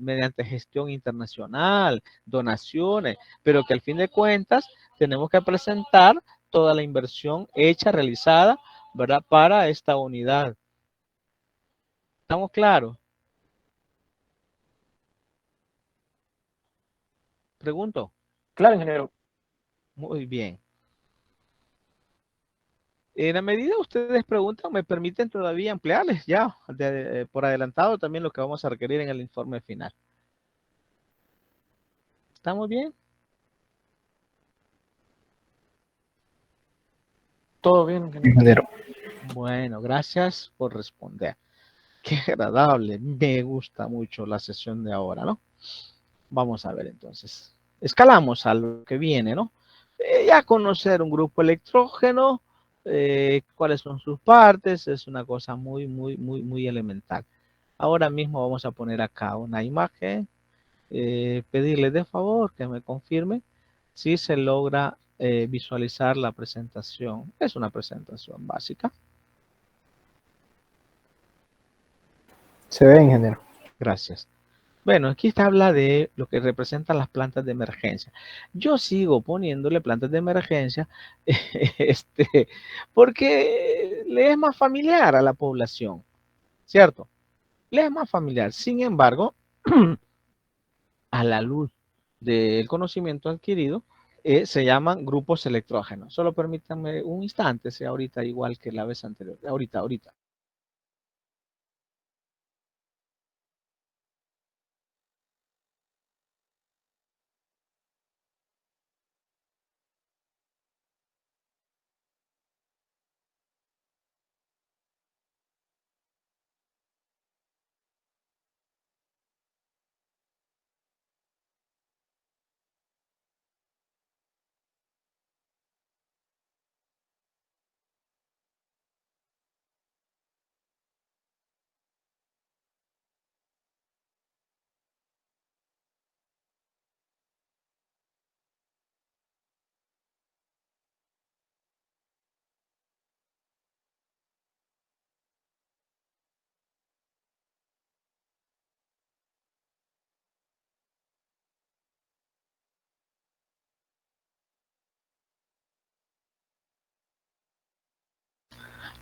mediante gestión internacional, donaciones, pero que al fin de cuentas tenemos que presentar toda la inversión hecha, realizada, ¿verdad? Para esta unidad. ¿Estamos claros? Pregunto. Claro, ingeniero. Muy bien. En la medida ustedes preguntan, me permiten todavía ampliarles ya por adelantado también lo que vamos a requerir en el informe final. ¿Estamos bien? Todo bien, ingeniero. Ingeniero. Bueno, gracias por responder. Qué agradable, me gusta mucho la sesión de ahora, ¿no? Vamos a ver entonces. Escalamos a lo que viene, ¿no? Ya conocer un grupo electrógeno, cuáles son sus partes, es una cosa muy elemental. Ahora mismo vamos a poner acá una imagen, pedirle de favor que me confirme si se logra visualizar la presentación. Es una presentación básica. Se ve, ingeniero. Gracias. Bueno, aquí está habla de lo que representan las plantas de emergencia. Yo sigo poniéndole plantas de emergencia porque le es más familiar a la población, ¿cierto? Le es más familiar. Sin embargo, a la luz del conocimiento adquirido, se llaman grupos electrógenos. Solo permítanme un instante, sea ahorita igual que la vez anterior. Ahorita.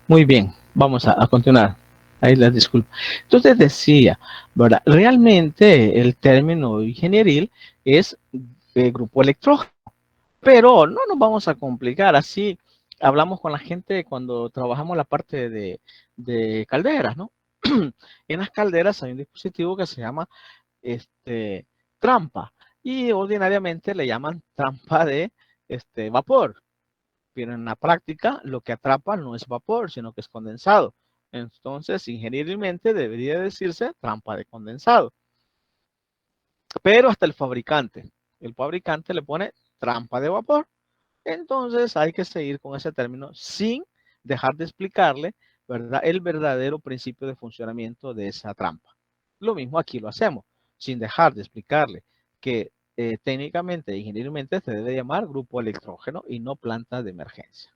Muy bien, vamos a continuar. Ahí les disculpo. Entonces decía, ¿verdad? Realmente el término ingenieril es grupo electrógeno, pero no nos vamos a complicar. Así hablamos con la gente cuando trabajamos la parte de calderas, ¿no? En las calderas hay un dispositivo que se llama trampa y ordinariamente le llaman trampa de vapor. Pero en la práctica lo que atrapa no es vapor, sino que es condensado. Entonces, ingenierilmente debería decirse trampa de condensado. Pero hasta el fabricante le pone trampa de vapor. Entonces hay que seguir con ese término sin dejar de explicarle, ¿verdad?, el verdadero principio de funcionamiento de esa trampa. Lo mismo aquí lo hacemos, sin dejar de explicarle que técnicamente e ingenierilmente se debe llamar grupo electrógeno y no planta de emergencia.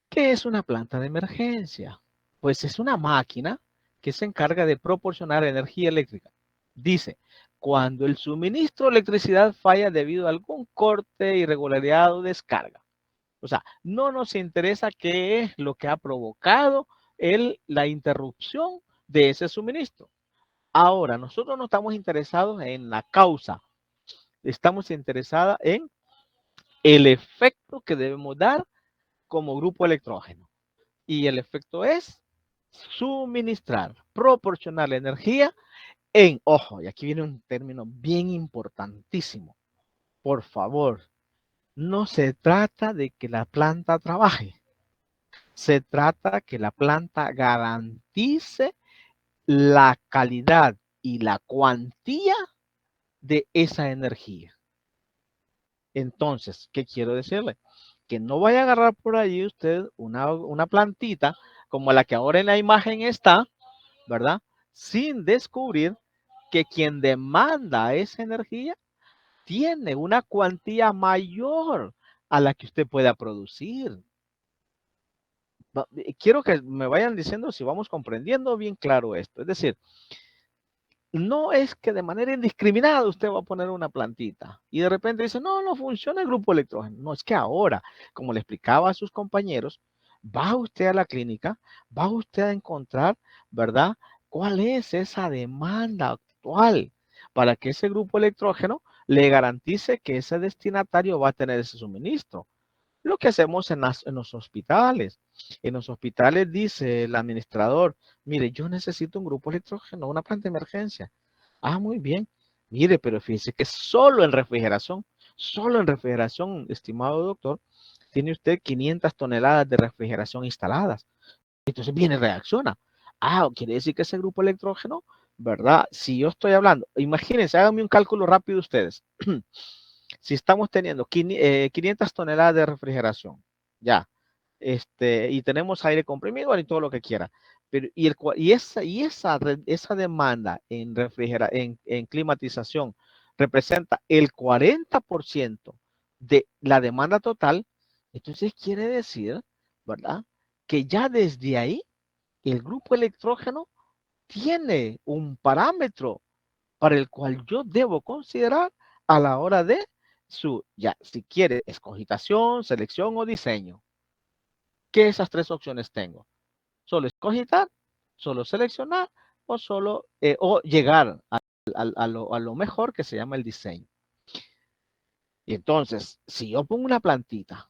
¿Qué es una planta de emergencia? Pues es una máquina que se encarga de proporcionar energía eléctrica. Dice, cuando el suministro de electricidad falla debido a algún corte, irregularidad o descarga. O sea, no nos interesa qué es lo que ha provocado la interrupción de ese suministro. Ahora, nosotros no estamos interesados en la causa. Estamos interesados en el efecto que debemos dar como grupo electrógeno. Y el efecto es suministrar, proporcionar la energía en, ojo, y aquí viene un término bien importantísimo. Por favor, no se trata de que la planta trabaje. Se trata que la planta garantice la calidad y la cuantía de esa energía. Entonces, ¿qué quiero decirle? Que no vaya a agarrar por allí usted una plantita como la que ahora en la imagen está, ¿verdad? Sin descubrir que quien demanda esa energía tiene una cuantía mayor a la que usted pueda producir. Quiero que me vayan diciendo si vamos comprendiendo bien claro esto. Es decir, no es que de manera indiscriminada usted va a poner una plantita y de repente dice, no, no funciona el grupo electrógeno. No, es que ahora, como le explicaba a sus compañeros, va usted a la clínica, va usted a encontrar, ¿verdad? ¿Cuál es esa demanda actual para que ese grupo electrógeno le garantice que ese destinatario va a tener ese suministro? Lo que hacemos en los hospitales. En los hospitales dice el administrador, mire, yo necesito un grupo electrógeno, una planta de emergencia. Ah, muy bien. Mire, pero fíjese que solo en refrigeración, estimado doctor, tiene usted 500 toneladas de refrigeración instaladas. Entonces viene y reacciona. Ah, quiere decir que ese grupo electrógeno, ¿verdad? Si yo estoy hablando, imagínense, háganme un cálculo rápido ustedes. Si estamos teniendo 500 toneladas de refrigeración, ya, y tenemos aire comprimido y todo lo que quiera, pero esa demanda en climatización representa el 40% de la demanda total, entonces quiere decir, ¿verdad? Que ya desde ahí el grupo electrógeno tiene un parámetro para el cual yo debo considerar a la hora de ya, si quiere, escogitación, selección o diseño. ¿Qué esas tres opciones tengo? Solo escogitar, solo seleccionar o llegar a lo mejor que se llama el diseño. Y entonces, si yo pongo una plantita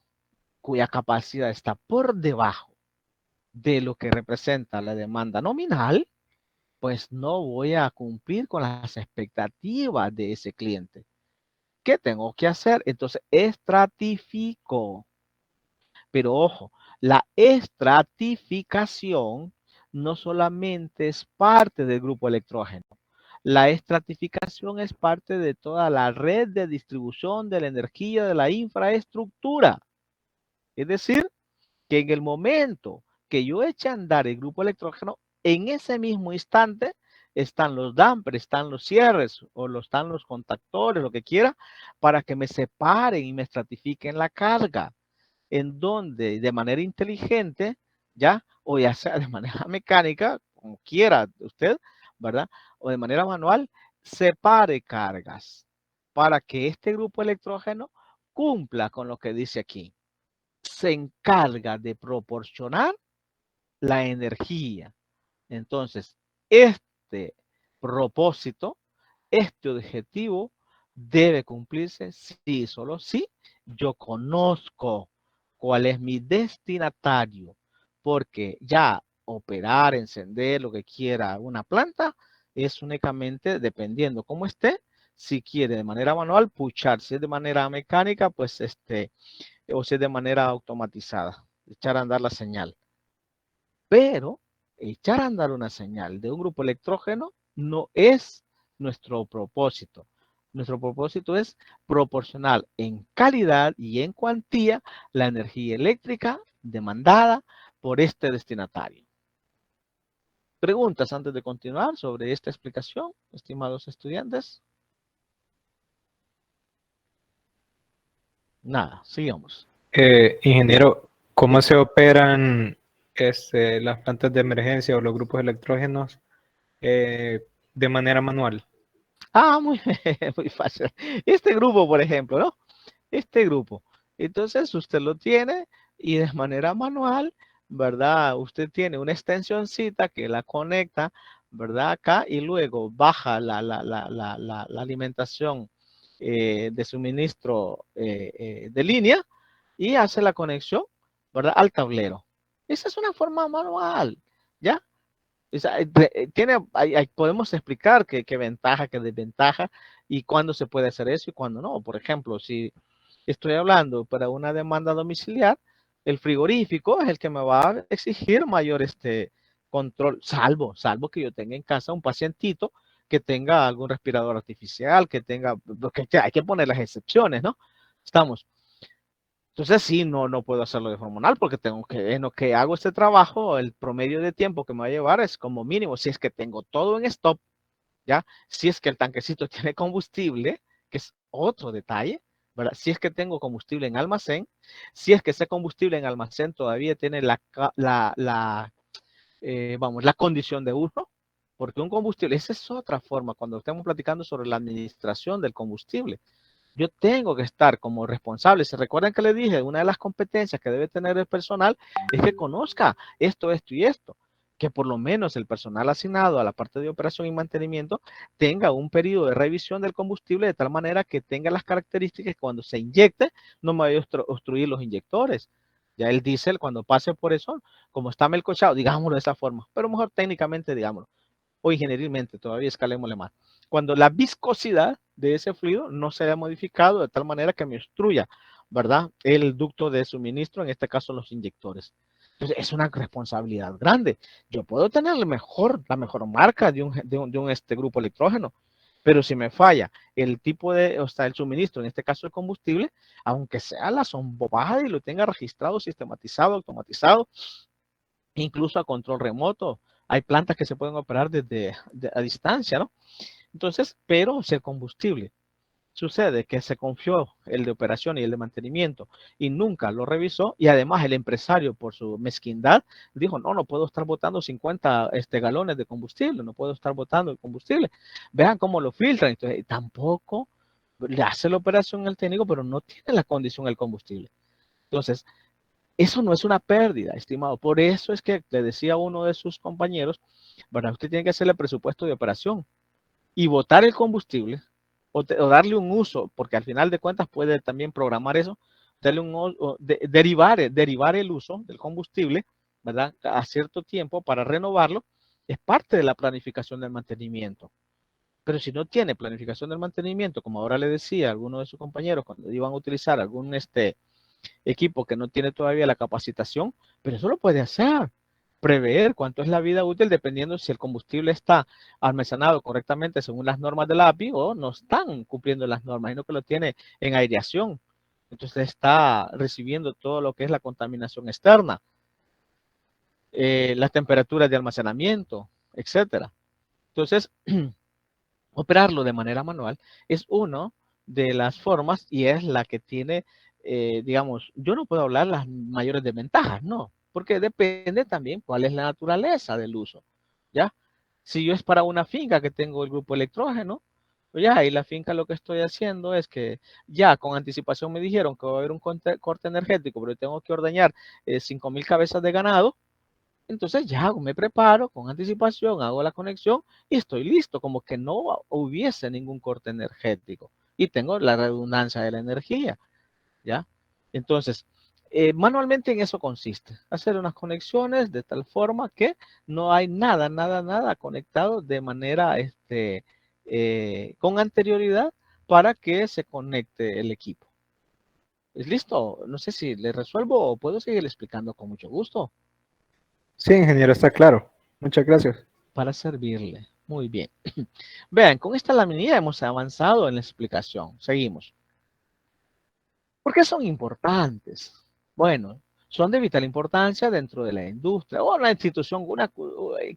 cuya capacidad está por debajo de lo que representa la demanda nominal, pues no voy a cumplir con las expectativas de ese cliente. ¿Qué tengo que hacer? Entonces, estratifico. Pero ojo, la estratificación no solamente es parte del grupo electrógeno. La estratificación es parte de toda la red de distribución de la energía de la infraestructura. Es decir, que en el momento que yo eche a andar el grupo electrógeno, en ese mismo instante están los dampers, están los cierres o están los contactores, lo que quiera, para que me separen y me estratifiquen la carga, en donde de manera inteligente, ya, o ya sea de manera mecánica, como quiera usted, ¿verdad? O de manera manual, separe cargas para que este grupo electrógeno cumpla con lo que dice aquí. Se encarga de proporcionar la energía. Entonces, este propósito, este objetivo debe cumplirse si, solo si yo conozco cuál es mi destinatario, porque ya operar, encender, lo que quiera una planta, es únicamente dependiendo cómo esté. Si quiere de manera manual, puchar. Si es de manera mecánica, pues o si es de manera automatizada, echar a andar la señal. Pero echar a andar una señal de un grupo electrógeno no es nuestro propósito. Nuestro propósito es proporcionar en calidad y en cuantía la energía eléctrica demandada por este destinatario. ¿Preguntas antes de continuar sobre esta explicación, estimados estudiantes? Nada, sigamos. Ingeniero, ¿cómo se operan las plantas de emergencia o los grupos electrógenos de manera manual? Ah, muy, muy fácil. Este grupo, por ejemplo, ¿no? Este grupo. Entonces, usted lo tiene y de manera manual, ¿verdad? Usted tiene una extensioncita que la conecta, ¿verdad? Acá y luego baja la alimentación de suministro de línea y hace la conexión, ¿verdad? Al tablero. Esa es una forma manual, ¿ya? O sea, podemos explicar qué ventaja, qué desventaja y cuándo se puede hacer eso y cuándo no. Por ejemplo, si estoy hablando para una demanda domiciliar, El frigorífico es el que me va a exigir mayor control, salvo que yo tenga en casa un pacientito que tenga algún respirador artificial, que tenga, porque hay que poner las excepciones, ¿no? Estamos. Entonces sí, no puedo hacerlo de hormonal porque tengo que, en lo que hago este trabajo, el promedio de tiempo que me va a llevar es como mínimo, si es que tengo todo en stop, ¿ya? Si es que el tanquecito tiene combustible, que es otro detalle, ¿verdad? Si es que tengo combustible en almacén, si es que ese combustible en almacén todavía tiene la condición de uso, porque un combustible, esa es otra forma, cuando estamos platicando sobre la administración del combustible. Yo tengo que estar como responsable. ¿Se recuerdan que le dije? Una de las competencias que debe tener el personal es que conozca esto y esto. Que por lo menos el personal asignado a la parte de operación y mantenimiento tenga un periodo de revisión del combustible de tal manera que tenga las características que cuando se inyecte no me vaya a obstruir los inyectores. Ya el diésel, cuando pase por eso, como está melcochado, digámoslo de esa forma, pero mejor técnicamente, digámoslo, o ingenierilmente, todavía escalémosle más. Cuando la viscosidad de ese fluido no se haya modificado de tal manera que me obstruya, ¿verdad? El ducto de suministro, en este caso los inyectores. Entonces, es una responsabilidad grande. Yo puedo tener la mejor marca de un grupo electrógeno, pero si me falla el tipo de, o sea, el suministro, en este caso el combustible, aunque sea la zombobada y lo tenga registrado, sistematizado, automatizado, incluso a control remoto, hay plantas que se pueden operar a distancia, ¿no? Entonces, pero si el combustible sucede que se confió el de operación y el de mantenimiento y nunca lo revisó, y además el empresario por su mezquindad dijo, no puedo estar botando 50 galones de combustible, no puedo estar botando el combustible. Vean cómo lo filtran. Entonces, tampoco le hace la operación el técnico, pero no tiene la condición del combustible. Entonces, eso no es una pérdida, estimado. Por eso es que le decía a uno de sus compañeros, bueno, usted tiene que hacer el presupuesto de operación y botar el combustible o darle un uso, porque al final de cuentas puede también programar eso, darle derivar el uso del combustible, ¿verdad? A cierto tiempo para renovarlo, es parte de la planificación del mantenimiento. Pero si no tiene planificación del mantenimiento, como ahora le decía a alguno de sus compañeros cuando iban a utilizar algún equipo que no tiene todavía la capacitación, pero eso lo puede hacer. Prever cuánto es la vida útil dependiendo si el combustible está almacenado correctamente según las normas de la API o no están cumpliendo las normas, sino que lo tiene en aireación. Entonces está recibiendo todo lo que es la contaminación externa, las temperaturas de almacenamiento, etcétera. Entonces, operarlo de manera manual es una de las formas y es la que tiene, digamos, yo no puedo hablar las mayores desventajas, no, porque depende también cuál es la naturaleza del uso, ¿ya? Si yo es para una finca que tengo el grupo electrógeno, ya, y la finca lo que estoy haciendo es que ya con anticipación me dijeron que va a haber un corte energético, pero tengo que ordeñar 5,000 cabezas de ganado. Entonces ya me preparo con anticipación, hago la conexión y estoy listo, como que no hubiese ningún corte energético. Y tengo la redundancia de la energía, ¿ya? Entonces, manualmente en eso consiste, hacer unas conexiones de tal forma que no hay nada conectado de manera, con anterioridad para que se conecte el equipo. ¿Es listo? No sé si le resuelvo o puedo seguir explicando con mucho gusto. Sí, ingeniero, está claro. Muchas gracias. Para servirle. Muy bien. Vean, con esta laminilla hemos avanzado en la explicación. Seguimos. ¿Por qué son importantes? Bueno, son de vital importancia dentro de la industria o la institución,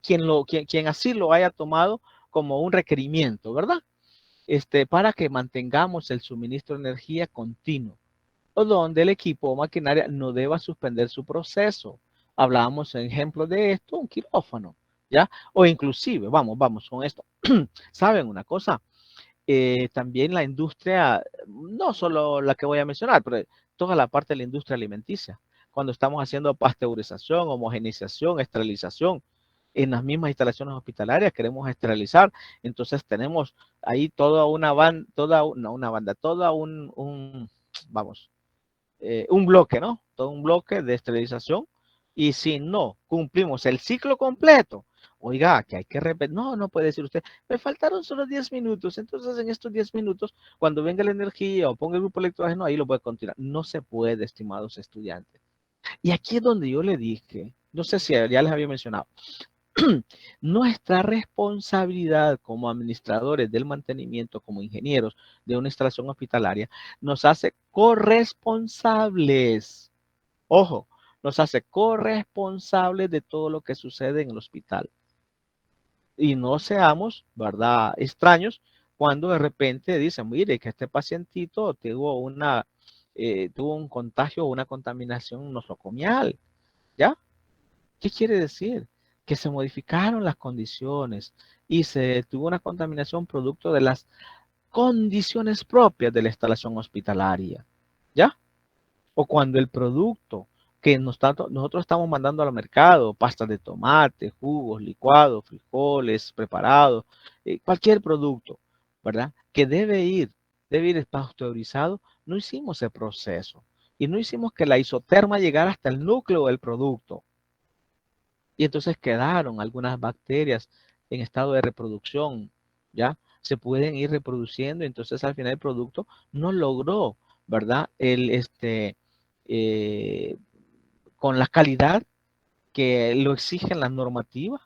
quien así lo haya tomado como un requerimiento, ¿verdad? Para que mantengamos el suministro de energía continuo o donde el equipo o maquinaria no deba suspender su proceso. Hablábamos, en ejemplo de esto, un quirófano, ¿ya? O inclusive, vamos con esto. ¿Saben una cosa? También la industria, no solo la que voy a mencionar, pero toda la parte de la industria alimenticia, cuando estamos haciendo pasteurización, homogenización, esterilización, en las mismas instalaciones hospitalarias queremos esterilizar, entonces tenemos ahí toda una banda, vamos, un bloque, ¿no? Todo un bloque de esterilización. Y si no cumplimos el ciclo completo, oiga, que hay que repetir, no puede decir usted, me faltaron solo 10 minutos, entonces en estos 10 minutos, cuando venga la energía o ponga el grupo electrógeno, ahí lo puede continuar. No se puede, estimados estudiantes. Y aquí es donde yo le dije, no sé si ya les había mencionado, nuestra responsabilidad como administradores del mantenimiento, como ingenieros de una instalación hospitalaria, nos hace corresponsables. Ojo, nos hace corresponsables de todo lo que sucede en el hospital. Y no seamos, ¿verdad?, extraños cuando de repente dicen, mire, que este pacientito tuvo un contagio o una contaminación nosocomial, ¿ya? ¿Qué quiere decir? Que se modificaron las condiciones y se tuvo una contaminación producto de las condiciones propias de la instalación hospitalaria, ¿ya? O cuando el producto que nosotros estamos mandando al mercado, pastas de tomate, jugos, licuados, frijoles, preparados, cualquier producto, ¿verdad? Que debe ir pasteurizado, no hicimos el proceso y no hicimos que la isoterma llegara hasta el núcleo del producto. Y entonces quedaron algunas bacterias en estado de reproducción, ¿ya? Se pueden ir reproduciendo, entonces al final el producto no logró, ¿verdad? Eh, con la calidad que lo exigen las normativas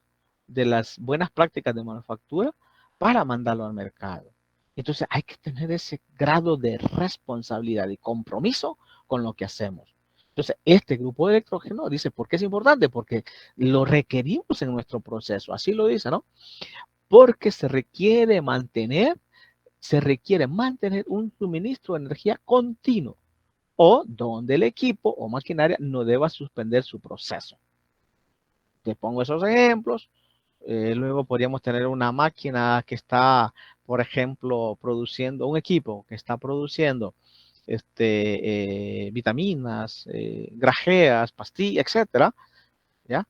de las buenas prácticas de manufactura para mandarlo al mercado. Entonces hay que tener ese grado de responsabilidad y compromiso con lo que hacemos. Entonces, este grupo de electrógeno dice, ¿por qué es importante? Porque lo requerimos en nuestro proceso, así lo dice, ¿no? Porque se requiere mantener un suministro de energía continuo o donde el equipo o maquinaria no deba suspender su proceso. Te pongo esos ejemplos. Luego podríamos tener una máquina que está, por ejemplo, produciendo, un equipo que está produciendo vitaminas, grajeas, pastillas, etcétera, ¿ya?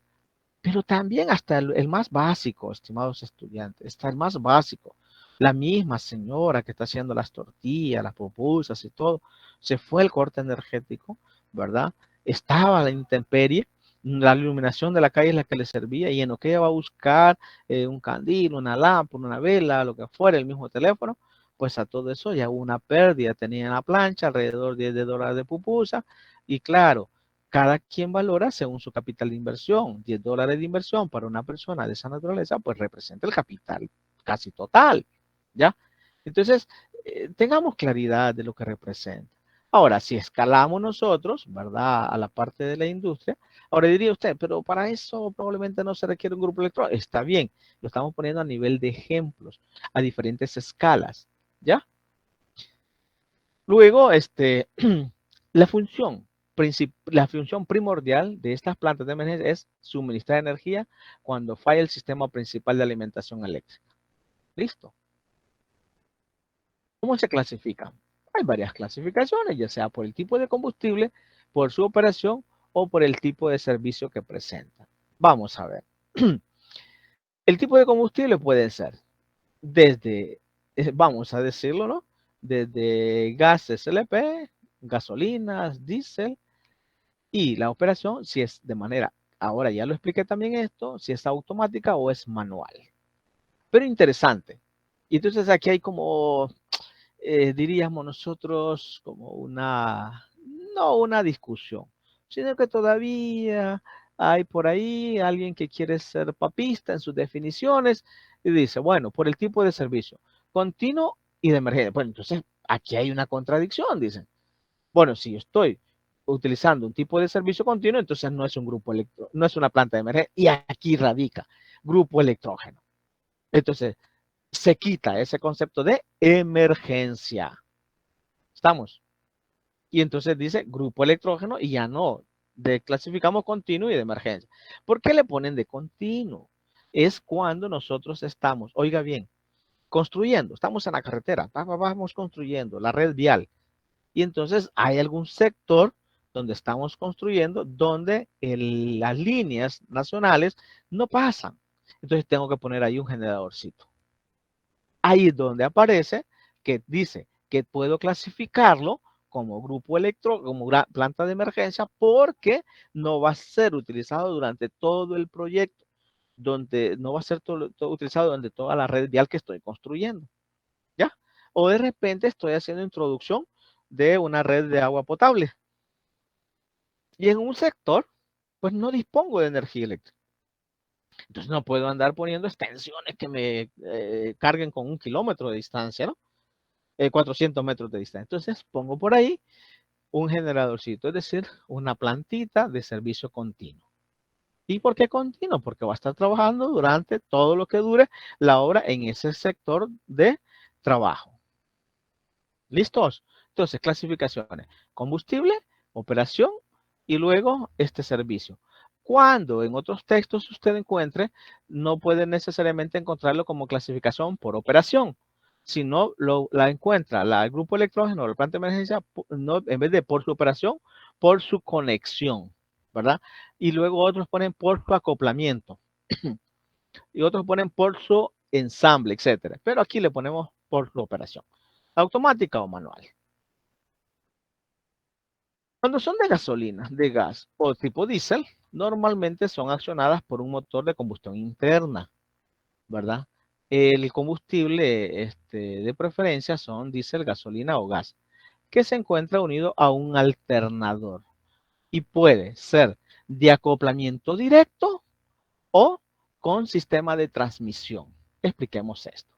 Pero también hasta el más básico, estimados estudiantes, está el más básico. La misma señora que está haciendo las tortillas, las pupusas y todo, se fue el corte energético, ¿verdad? Estaba a la intemperie, la iluminación de la calle es la que le servía y en lo que ella va a buscar un candil, una lámpara, una vela, lo que fuera, el mismo teléfono, pues a todo eso ya hubo una pérdida. Tenía en la plancha alrededor de $10 de pupusa y claro, cada quien valora según su capital de inversión. $10 de inversión para una persona de esa naturaleza, pues representa el capital casi total, ¿ya? Entonces, tengamos claridad de lo que representa. Ahora, si escalamos nosotros, ¿verdad?, a la parte de la industria, ahora diría usted, pero para eso probablemente no se requiere un grupo electrónico. Está bien, lo estamos poniendo a nivel de ejemplos, a diferentes escalas, ¿ya? Luego, la función primordial de estas plantas de emergencia es suministrar energía cuando falla el sistema principal de alimentación eléctrica. Listo. ¿Cómo se clasifica? Hay varias clasificaciones, ya sea por el tipo de combustible, por su operación o por el tipo de servicio que presenta. Vamos a ver. El tipo de combustible puede ser desde, vamos a decirlo, ¿no? Desde gases LP, gasolinas, diésel, y la operación, si es de manera, ahora ya lo expliqué también esto, si es automática o es manual. Pero interesante. Y entonces aquí hay como, diríamos nosotros, como no una discusión, sino que todavía hay por ahí alguien que quiere ser papista en sus definiciones y dice, bueno, por el tipo de servicio, continuo y de emergencia. Bueno, entonces aquí hay una contradicción, dicen. Bueno, si yo estoy utilizando un tipo de servicio continuo, entonces no es un grupo no es una planta de emergencia. Y aquí radica grupo electrógeno. Entonces, se quita ese concepto de emergencia. ¿Estamos? Y entonces dice grupo electrógeno y ya no. Clasificamos continuo y de emergencia. ¿Por qué le ponen de continuo? Es cuando nosotros estamos, oiga bien, construyendo, estamos en la carretera, vamos construyendo la red vial. Y entonces hay algún sector donde estamos construyendo donde las líneas nacionales no pasan. Entonces tengo que poner ahí un generadorcito. Ahí es donde aparece que dice que puedo clasificarlo como grupo como planta de emergencia porque no va a ser utilizado durante todo el proyecto, donde no va a ser todo utilizado durante toda la red vial que estoy construyendo. ¿Ya? O de repente estoy haciendo introducción de una red de agua potable. Y en un sector, pues no dispongo de energía eléctrica. Entonces no puedo andar poniendo extensiones que me carguen con 1 kilómetro de distancia, ¿no? 400 metros de distancia. Entonces pongo por ahí un generadorcito, es decir, una plantita de servicio continuo. ¿Y por qué continuo? Porque va a estar trabajando durante todo lo que dure la obra en ese sector de trabajo. ¿Listos? Entonces, clasificaciones. Combustible, operación y luego este servicio. Cuando en otros textos usted encuentre, no puede necesariamente encontrarlo como clasificación por operación, sino la encuentra el grupo electrógeno o la planta de emergencia, no, en vez de por su operación, por su conexión, ¿verdad? Y luego otros ponen por su acoplamiento y otros ponen por su ensamble, etcétera. Pero aquí le ponemos por su operación, automática o manual. Cuando son de gasolina, de gas o tipo diésel, normalmente son accionadas por un motor de combustión interna, ¿verdad? El combustible de preferencia son diésel, gasolina o gas, que se encuentra unido a un alternador y puede ser de acoplamiento directo o con sistema de transmisión. Expliquemos esto.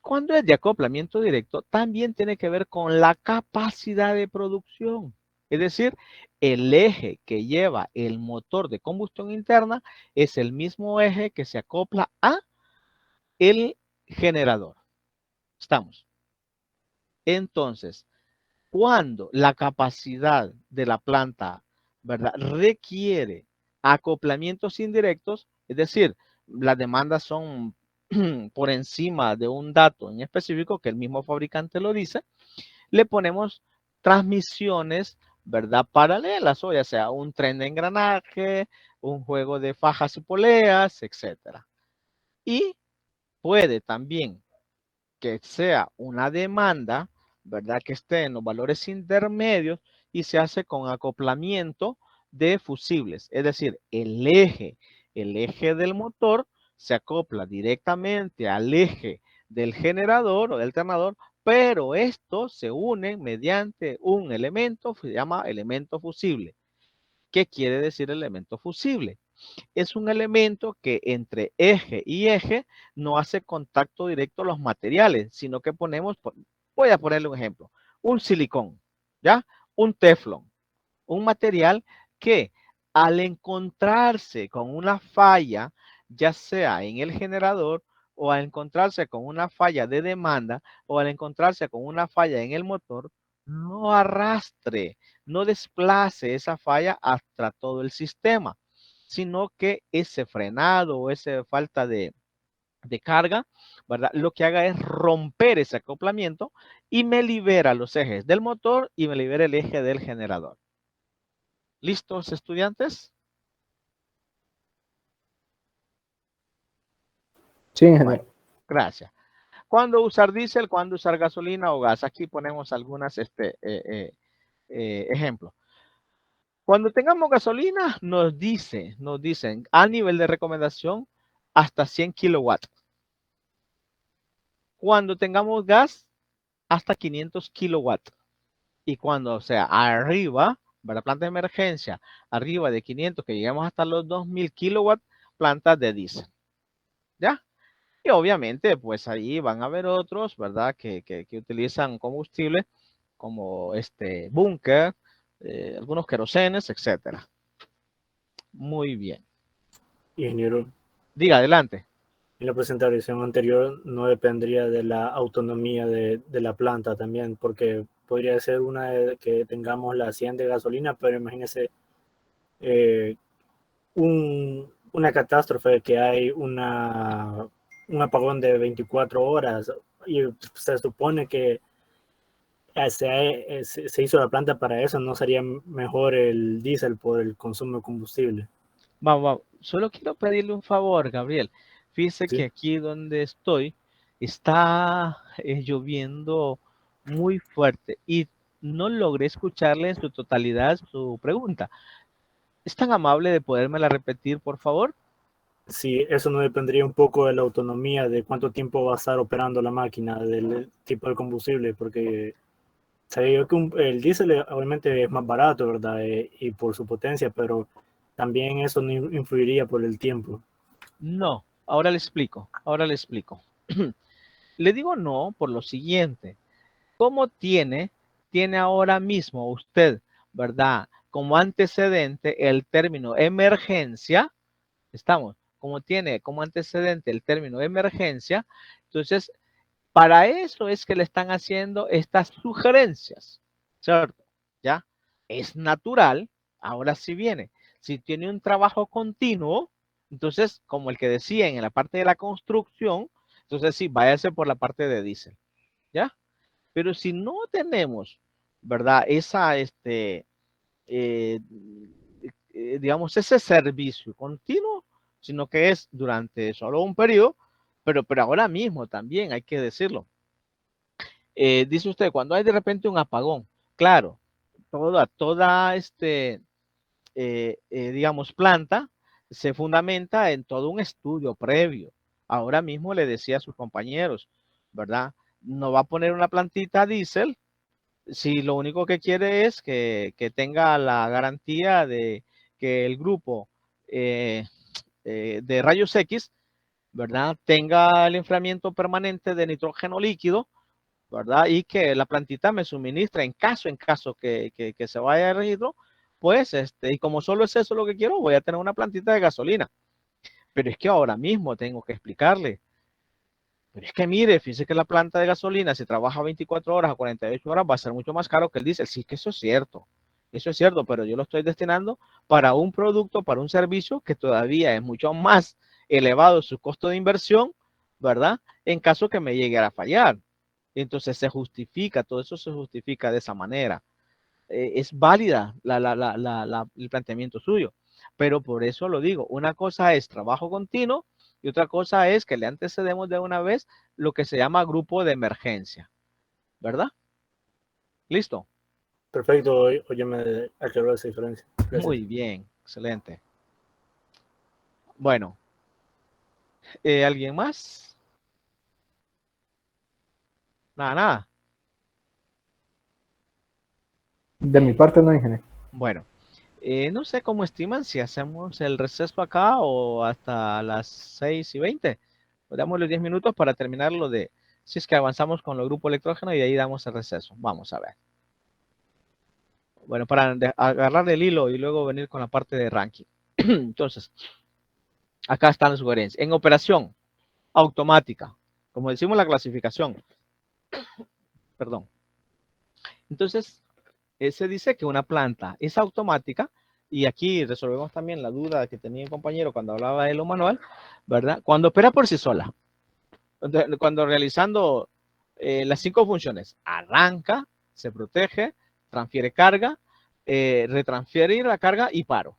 Cuando es de acoplamiento directo, también tiene que ver con la capacidad de producción. Es decir, el eje que lleva el motor de combustión interna es el mismo eje que se acopla a el generador. ¿Estamos? Entonces, cuando la capacidad de la planta, ¿verdad?, requiere acoplamientos indirectos, es decir, las demandas son por encima de un dato en específico que el mismo fabricante lo dice, le ponemos transmisiones, ¿verdad?, paralelas, o ya sea un tren de engranaje, un juego de fajas y poleas, etcétera. Y puede también que sea una demanda, ¿verdad?, que esté en los valores intermedios y se hace con acoplamiento de fusibles. Es decir, el eje del motor se acopla directamente al eje del generador o del alternador, pero estos se unen mediante un elemento que se llama elemento fusible. ¿Qué quiere decir elemento fusible? Es un elemento que entre eje y eje no hace contacto directo a los materiales, sino que ponemos, voy a ponerle un ejemplo, un silicón, ¿ya? Un teflón, un material que al encontrarse con una falla, ya sea en el generador o al encontrarse con una falla de demanda o al encontrarse con una falla en el motor, no arrastre, no desplace esa falla hasta todo el sistema, sino que ese frenado o esa falta de carga, ¿verdad?, lo que haga es romper ese acoplamiento y me libera los ejes del motor y me libera el eje del generador. ¿Listos, estudiantes? Sí, ingeniero. Bueno, gracias. ¿Cuándo usar diésel? ¿Cuándo usar gasolina o gas? Aquí ponemos algunos ejemplos. Cuando tengamos gasolina, nos dicen a nivel de recomendación hasta 100 kilowatts. Cuando tengamos gas, hasta 500 kilowatts. Y cuando, o sea, arriba, para planta de emergencia, arriba de 500, que lleguemos hasta los 2000 kilowatts, plantas de diésel. ¿Ya? Y obviamente, pues ahí van a haber otros, ¿verdad?, que utilizan combustible como búnker, algunos querosenes, etcétera. Muy bien. Ingeniero, Diga, adelante. en la presentación anterior no dependería de la autonomía de la planta también, porque podría ser una de que tengamos la 100 de gasolina, pero imagínese una catástrofe, que hay un apagón de 24 horas y se supone que se hizo la planta para eso. ¿No sería mejor el diésel por el consumo de combustible? Vamos. Solo quiero pedirle un favor, Gabriel. Fíjese Sí. que aquí donde estoy está lloviendo muy fuerte y no logré escucharle en su totalidad su pregunta. ¿Es tan amable de podérmela repetir, por favor? Sí, eso no dependería un poco de la autonomía, de cuánto tiempo va a estar operando la máquina, del tipo de combustible, porque Sabía yo que el diésel obviamente es más barato, ¿verdad? Y por su potencia, pero también eso no influiría por el tiempo. No, ahora le explico, ahora le explico. Le digo no por lo siguiente. ¿Cómo tiene ahora mismo usted, verdad, como antecedente el término emergencia? Estamos, como tiene como antecedente el término emergencia, entonces para eso es que le están haciendo estas sugerencias, ¿cierto? ¿Ya? Es natural, ahora sí viene. Si tiene un trabajo continuo, entonces, como el que decía en la parte de la construcción, entonces sí, váyase por la parte de diésel, ¿ya? Pero si no tenemos, ¿verdad? Digamos, ese servicio continuo, sino que es durante solo un periodo, pero ahora mismo también hay que decirlo. Dice usted, cuando hay de repente un apagón, claro, toda digamos, planta se fundamenta en todo un estudio previo. Ahora mismo le decía a sus compañeros, ¿verdad? No va a poner una plantita diésel si lo único que quiere es que tenga la garantía de que el grupo de rayos X, ¿verdad? Tenga el enfriamiento permanente de nitrógeno líquido, ¿verdad? Y que la plantita me suministra en caso que se vaya de registro, pues, y como solo es eso lo que quiero, voy a tener una plantita de gasolina. Pero es que ahora mismo tengo que explicarle. Pero es que mire, fíjese que la planta de gasolina, si trabaja 24 horas o 48 horas, va a ser mucho más caro que el diésel. Sí, que eso es cierto. Eso es cierto, pero yo lo estoy destinando para un producto, para un servicio que todavía es mucho más elevado su costo de inversión, ¿verdad? En caso que me llegue a fallar. Entonces se justifica, todo eso se justifica de esa manera. Es válida el planteamiento suyo, pero por eso lo digo, una cosa es trabajo continuo y otra cosa es que le antecedemos de una vez lo que se llama grupo de emergencia, ¿verdad? ¿Listo? Perfecto, hoy ya me aclaró esa diferencia. Gracias. Muy bien, excelente. Bueno, ¿alguien más? Nada. De mi parte no, ingeniero. Bueno, no sé cómo estiman si hacemos el receso acá o hasta las 6:20. Damos los 10 minutos para terminar lo de, si es que avanzamos con el grupo electrógeno y ahí damos el receso. Vamos a ver. Bueno, para agarrar el hilo y luego venir con la parte de ranking. Entonces, acá están las sugerencias. En operación automática, como decimos la clasificación. Perdón. Entonces, se dice que una planta es automática, y aquí resolvemos también la duda que tenía el compañero cuando hablaba de lo manual, ¿verdad? Cuando opera por sí sola, cuando realizando las 5 funciones, arranca, se protege, transfiere carga, retransfiere la carga y paro.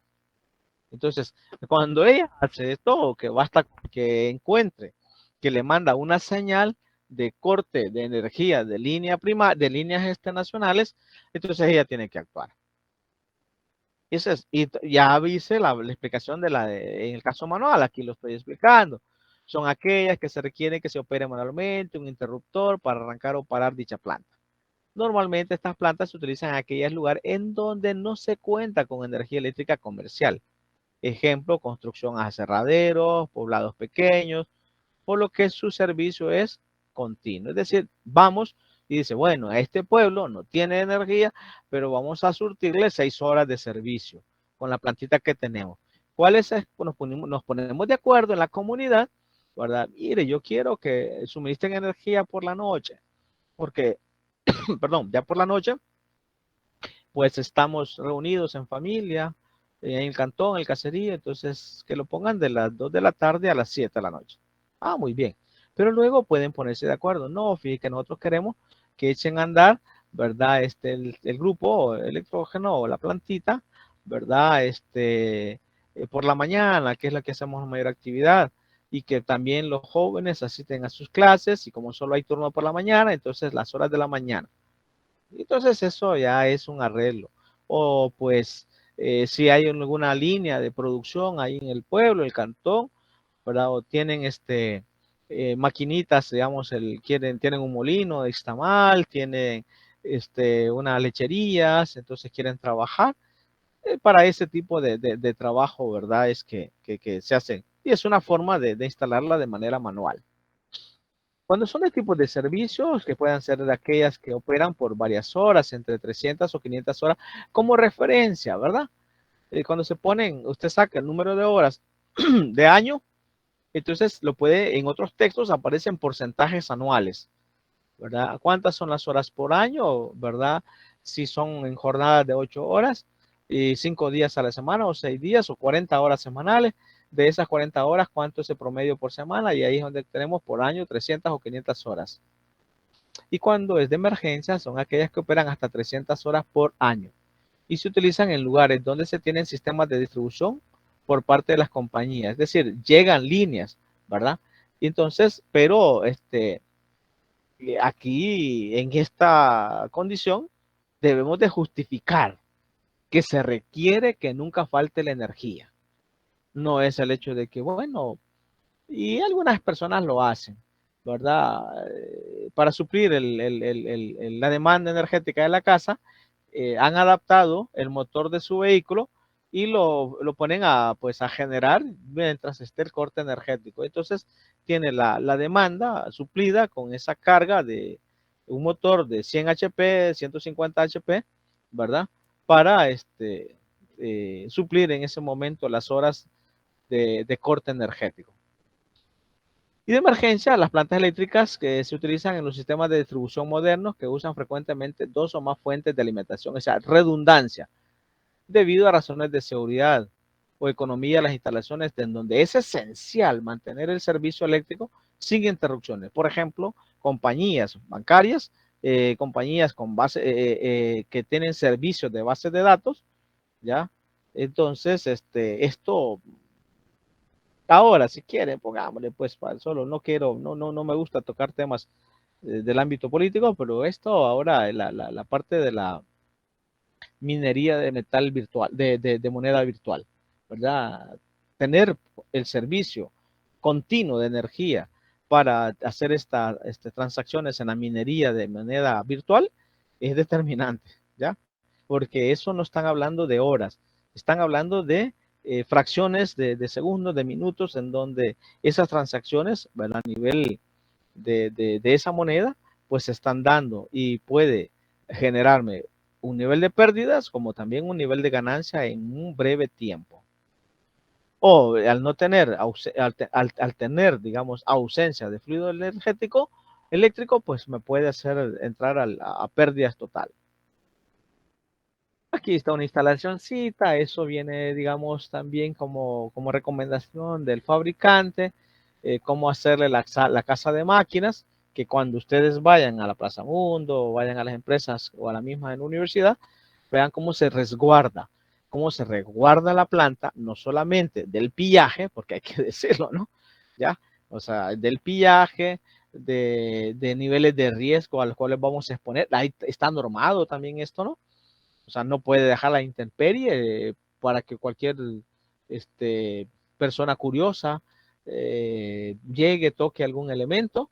Entonces, cuando ella hace esto, que basta que encuentre que le manda una señal de corte de energía de línea de líneas nacionales, entonces ella tiene que actuar. Eso es, y ya avise la explicación en el caso manual, aquí lo estoy explicando. Son aquellas que se requieren que se opere manualmente un interruptor para arrancar o parar dicha planta. Normalmente estas plantas se utilizan en aquellos lugares en donde no se cuenta con energía eléctrica comercial. Ejemplo, construcción a aserraderos, poblados pequeños, por lo que su servicio es continuo. Es decir, vamos y dice, bueno, a este pueblo no tiene energía, pero vamos a surtirle 6 horas de servicio con la plantita que tenemos. ¿Cuáles es? Nos ponemos de acuerdo en la comunidad, ¿verdad? Mire, yo quiero que suministren energía por la noche, porque, perdón, ya por la noche, pues estamos reunidos en familia, en el cantón, en el caserío, entonces que lo pongan de las 2 de la tarde a las 7 de la noche. Ah, muy bien. Pero luego pueden ponerse de acuerdo. No, fíjense que nosotros queremos que echen a andar, ¿verdad? El grupo electrógeno o la plantita, ¿verdad? Por la mañana, que es la que hacemos mayor actividad, y que también los jóvenes asisten a sus clases, y como solo hay turno por la mañana, entonces las horas de la mañana. Entonces eso ya es un arreglo. O pues si hay alguna línea de producción ahí en el pueblo, el cantón, ¿verdad? O tienen maquinitas, digamos, tienen un molino de extamal, tienen unas lecherías, entonces quieren trabajar. Para ese tipo de trabajo, ¿verdad? Es que se hace. Y es una forma de instalarla de manera manual. Cuando son de tipos de servicios, que puedan ser de aquellas que operan por varias horas, entre 300 o 500 horas, como referencia, ¿verdad? Cuando se ponen, usted saca el número de horas de año, entonces lo puede, en otros textos aparecen porcentajes anuales, ¿verdad? ¿Cuántas son las horas por año, verdad? Si son en jornadas de 8 horas y 5 días a la semana o 6 días o 40 horas semanales. De esas 40 horas, ¿cuánto es el promedio por semana? Y ahí es donde tenemos por año 300 o 500 horas. Y cuando es de emergencia, son aquellas que operan hasta 300 horas por año. Y se utilizan en lugares donde se tienen sistemas de distribución por parte de las compañías. Es decir, llegan líneas, ¿verdad? Y entonces, pero aquí, en esta condición, debemos de justificar que se requiere que nunca falte la energía. No es el hecho de que, bueno, y algunas personas lo hacen, ¿verdad? Para suplir la demanda energética de la casa, han adaptado el motor de su vehículo y lo ponen pues, a generar mientras esté el corte energético. Entonces, tiene la demanda suplida con esa carga de un motor de 100 HP, 150 HP, ¿verdad? Para suplir en ese momento las horas de corte energético. Y de emergencia, las plantas eléctricas que se utilizan en los sistemas de distribución modernos que usan frecuentemente 2 o más fuentes de alimentación, o sea, redundancia, debido a razones de seguridad o economía de las instalaciones, en donde es esencial mantener el servicio eléctrico sin interrupciones. Por ejemplo, compañías bancarias, compañías con que tienen servicios de base de datos, ¿ya? Entonces, esto ahora, si quieren, pongámosle pues solo, no quiero, no me gusta tocar temas del ámbito político, pero esto ahora, la parte de la minería de metal virtual, de moneda virtual, ¿verdad? Tener el servicio continuo de energía para hacer estas transacciones en la minería de moneda virtual es determinante, ¿ya? Porque eso no están hablando de horas, están hablando de fracciones de segundos, de minutos, en donde esas transacciones, ¿verdad? A nivel de esa moneda, pues se están dando y puede generarme un nivel de pérdidas como también un nivel de ganancia en un breve tiempo. O al no tener, al tener, digamos, ausencia de fluido energético, eléctrico, pues me puede hacer entrar a pérdidas totales. Aquí está una instalacióncita, eso viene, digamos, también como recomendación del fabricante, cómo hacerle la casa de máquinas, que cuando ustedes vayan a la Plaza Mundo, o vayan a las empresas o a la misma en la universidad, vean cómo se resguarda la planta, no solamente del pillaje, porque hay que decirlo, ¿no? ¿Ya? O sea, del pillaje, de niveles de riesgo a los cuales vamos a exponer. Ahí está normado también esto, ¿no? O sea, no puede dejar la intemperie para que cualquier persona curiosa llegue, toque algún elemento,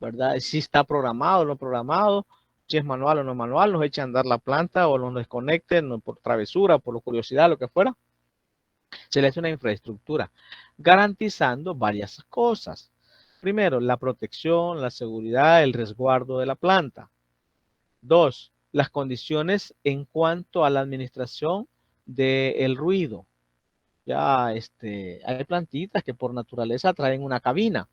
¿verdad? Si está programado o no programado, si es manual o no manual, nos echa a andar la planta o nos desconecten por travesura, por curiosidad, lo que fuera. Se le hace una infraestructura garantizando varias cosas. Primero, la protección, la seguridad, el resguardo de la planta. 2, las condiciones en cuanto a la administración del ruido. Ya hay plantitas que por naturaleza traen una cabina,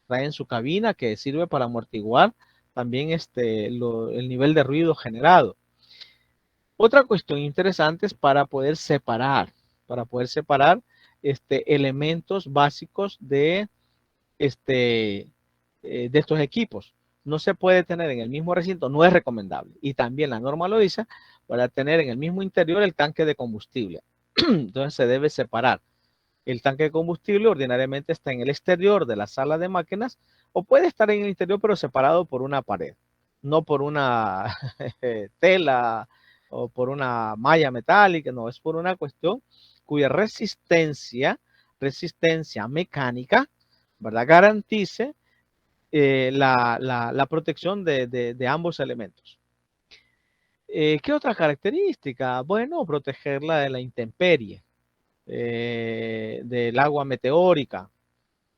traen su cabina que sirve para amortiguar también el nivel de ruido generado. Otra cuestión interesante es para poder separar elementos básicos de estos equipos. No se puede tener en el mismo recinto, no es recomendable. Y también la norma lo dice, para tener en el mismo interior el tanque de combustible. Entonces se debe separar. El tanque de combustible ordinariamente está en el exterior de la sala de máquinas o puede estar en el interior pero separado por una pared, no por una tela o por una malla metálica, no, es por una cuestión cuya resistencia mecánica, ¿verdad? Garantice la protección de ambos elementos. ¿Qué otra característica? Bueno, protegerla de la intemperie, del agua meteórica,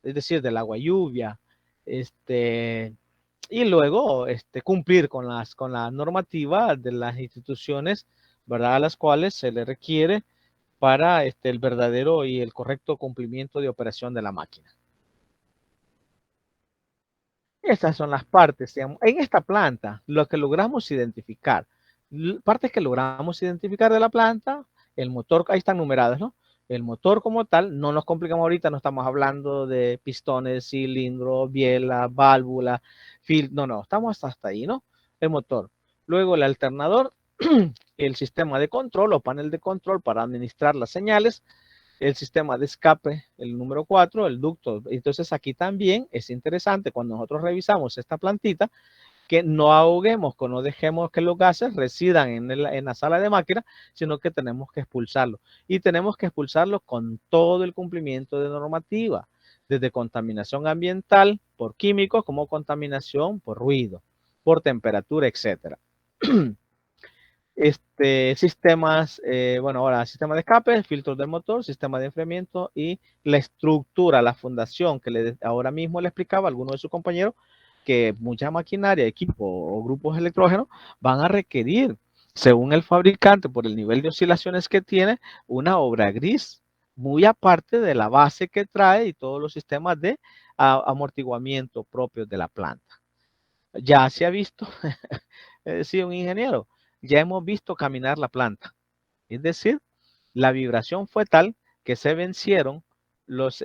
es decir, del agua lluvia, y luego cumplir con la normativa de las instituciones, ¿verdad? A las cuales se le requiere para el verdadero y el correcto cumplimiento de operación de la máquina. Estas son las partes, digamos, en esta planta, lo que logramos identificar, partes que logramos identificar de la planta, el motor, ahí están numeradas, ¿no? El motor como tal, no nos complicamos ahorita, no estamos hablando de pistones, cilindro, biela, válvula, no, estamos hasta ahí, ¿no? El motor. Luego el alternador, el sistema de control o panel de control para administrar las señales, el sistema de escape, el número 4, el ducto. Entonces aquí también es interesante cuando nosotros revisamos esta plantita que no ahoguemos, que no dejemos que los gases residan en la sala de máquina, sino que tenemos que expulsarlo. Y tenemos que expulsarlo con todo el cumplimiento de normativa, desde contaminación ambiental por químicos como contaminación por ruido, por temperatura, etcétera. Sistemas, bueno, ahora sistema de escape, filtros del motor, sistema de enfriamiento y la estructura, la fundación que ahora mismo le explicaba a alguno de sus compañeros que mucha maquinaria, equipo o grupos electrógenos van a requerir, según el fabricante, por el nivel de oscilaciones que tiene, una obra gris, muy aparte de la base que trae y todos los sistemas de amortiguamiento propios de la planta. Ya se ha visto, sí, un ingeniero, ya hemos visto caminar la planta. Es decir, la vibración fue tal que se vencieron los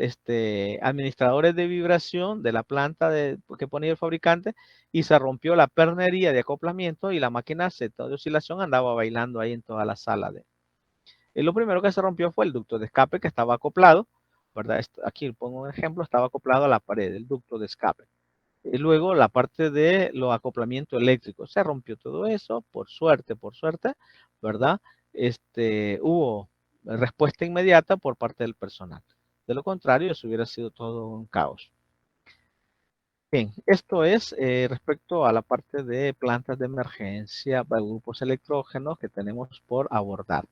administradores de vibración de la planta que ponía el fabricante y se rompió la pernería de acoplamiento y la máquina de oscilación andaba bailando ahí en toda la sala. Y lo primero que se rompió fue el ducto de escape que estaba acoplado, ¿verdad? Aquí pongo un ejemplo, estaba acoplado a la pared, el ducto de escape. Y luego la parte de los acoplamientos eléctricos. Se rompió todo eso, por suerte, ¿verdad? Hubo respuesta inmediata por parte del personal. De lo contrario, eso hubiera sido todo un caos. Bien, esto es respecto a la parte de plantas de emergencia, grupos electrógenos que tenemos por abordar.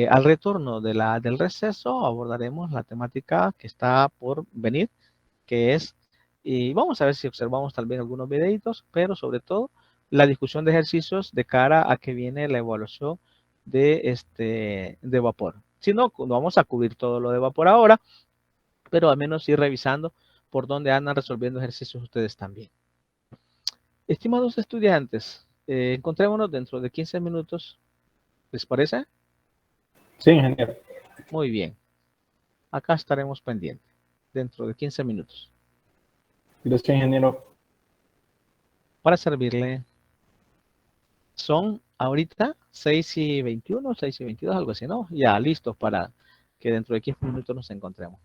Al retorno del receso abordaremos la temática que está por venir, que es, y vamos a ver si observamos también algunos videitos, pero sobre todo la discusión de ejercicios de cara a que viene la evaluación de vapor. Si no, no vamos a cubrir todo lo de vapor ahora, pero al menos ir revisando por dónde andan resolviendo ejercicios ustedes también. Estimados estudiantes, encontrémonos dentro de 15 minutos. ¿Les parece? Sí, ingeniero. Muy bien. Acá estaremos pendientes dentro de 15 minutos. Gracias, ingeniero. Para servirle, son ahorita 6:21, 6:22, algo así, ¿no? Ya listos para que dentro de 15 minutos nos encontremos.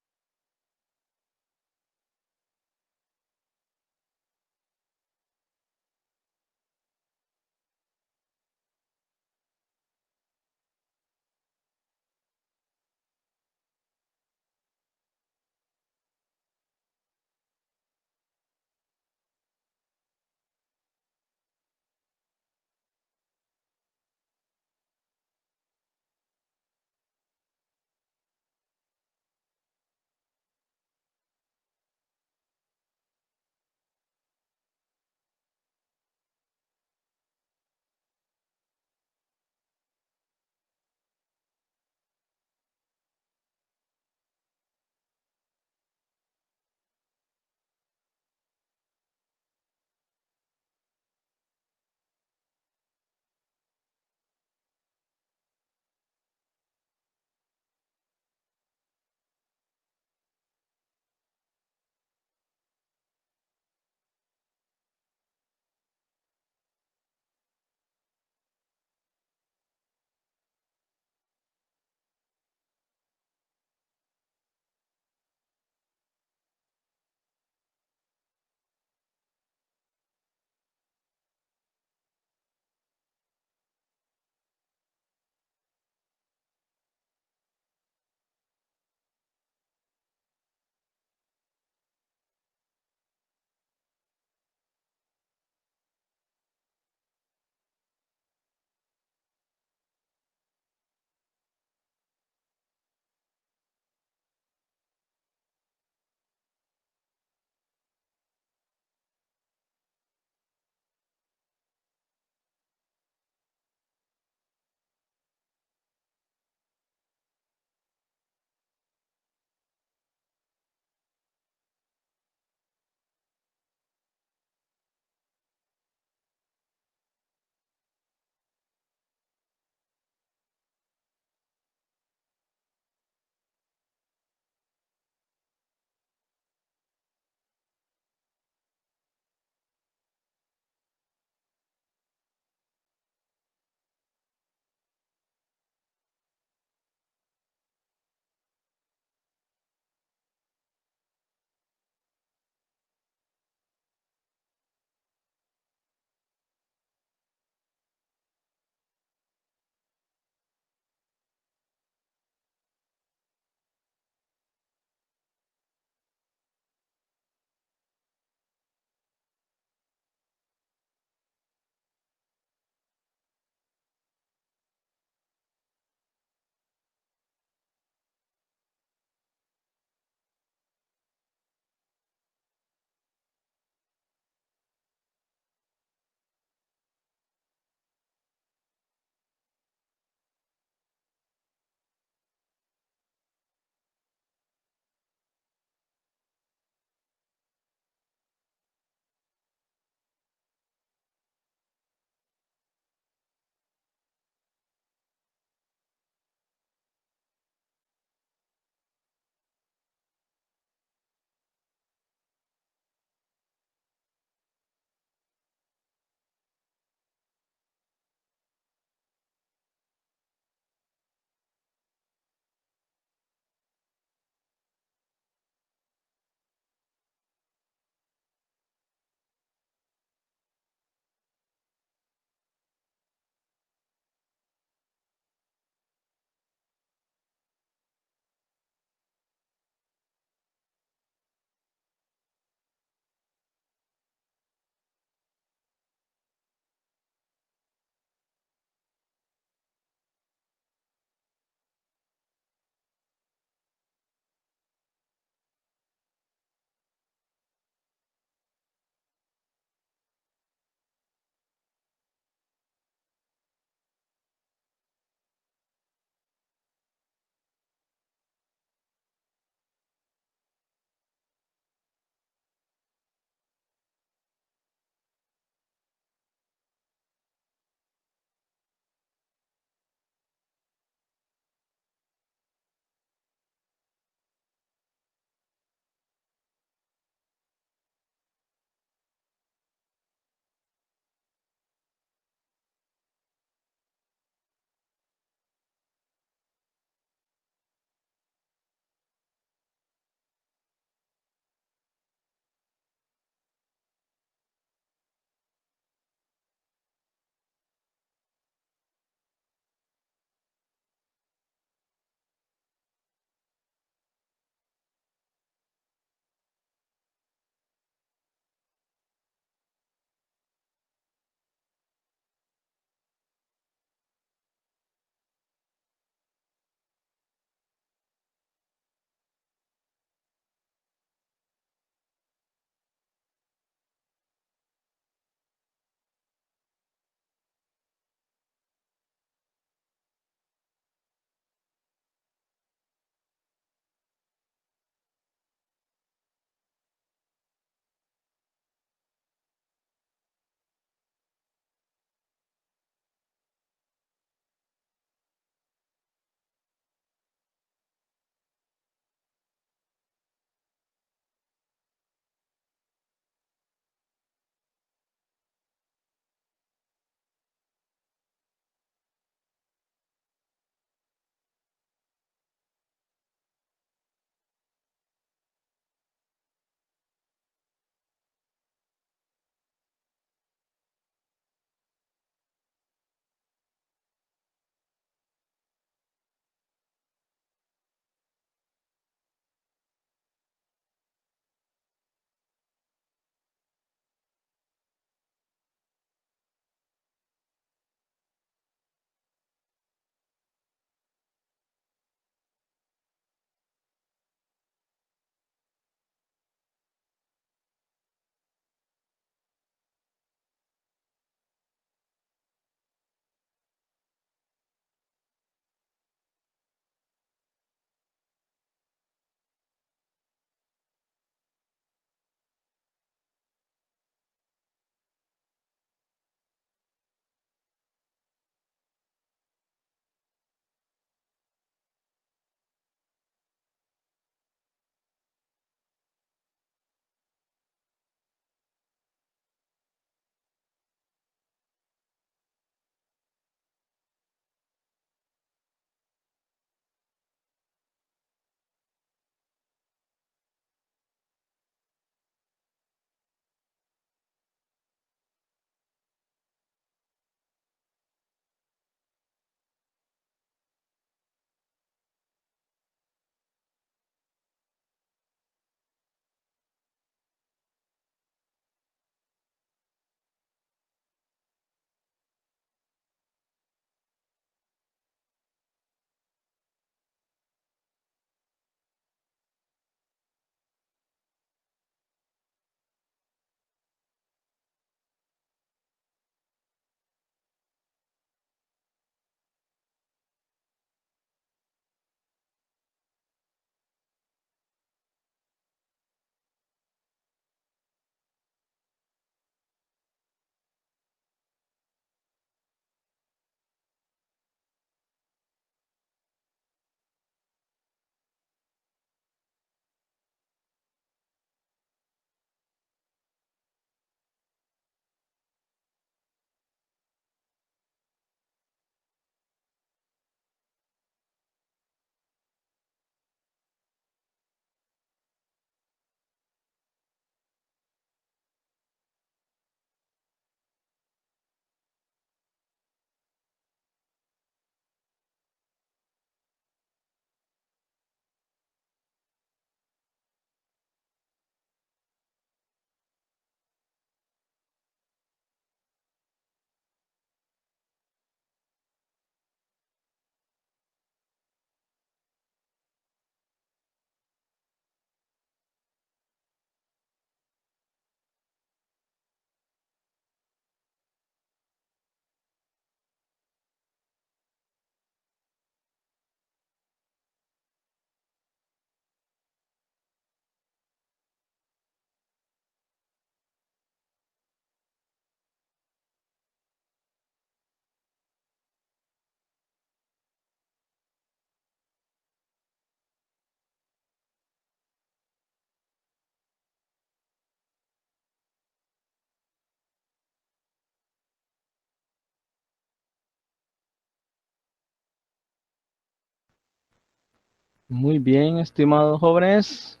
Muy bien, estimados jóvenes.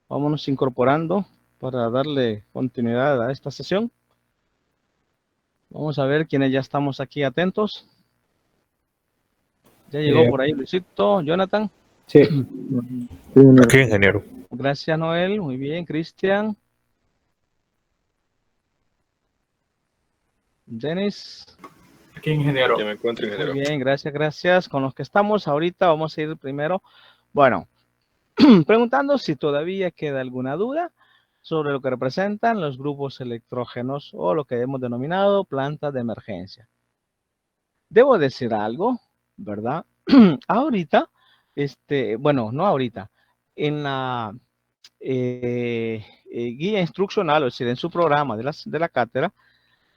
Vámonos incorporando para darle continuidad a esta sesión. Vamos a ver quiénes ya estamos aquí atentos. Ya llegó por ahí Luisito, Jonathan. Sí. Aquí, ingeniero. Gracias, Noel. Muy bien, Cristian. Denis. Aquí, ingeniero. Ya me encuentro, Muy ingeniero. bien, gracias, gracias. Con los que estamos ahorita vamos a ir primero. Bueno, preguntando si todavía queda alguna duda sobre lo que representan los grupos electrógenos o lo que hemos denominado plantas de emergencia. Debo decir algo, ¿verdad? Ahorita, bueno, no ahorita, en la guía instruccional, o sea, en su programa de la cátedra,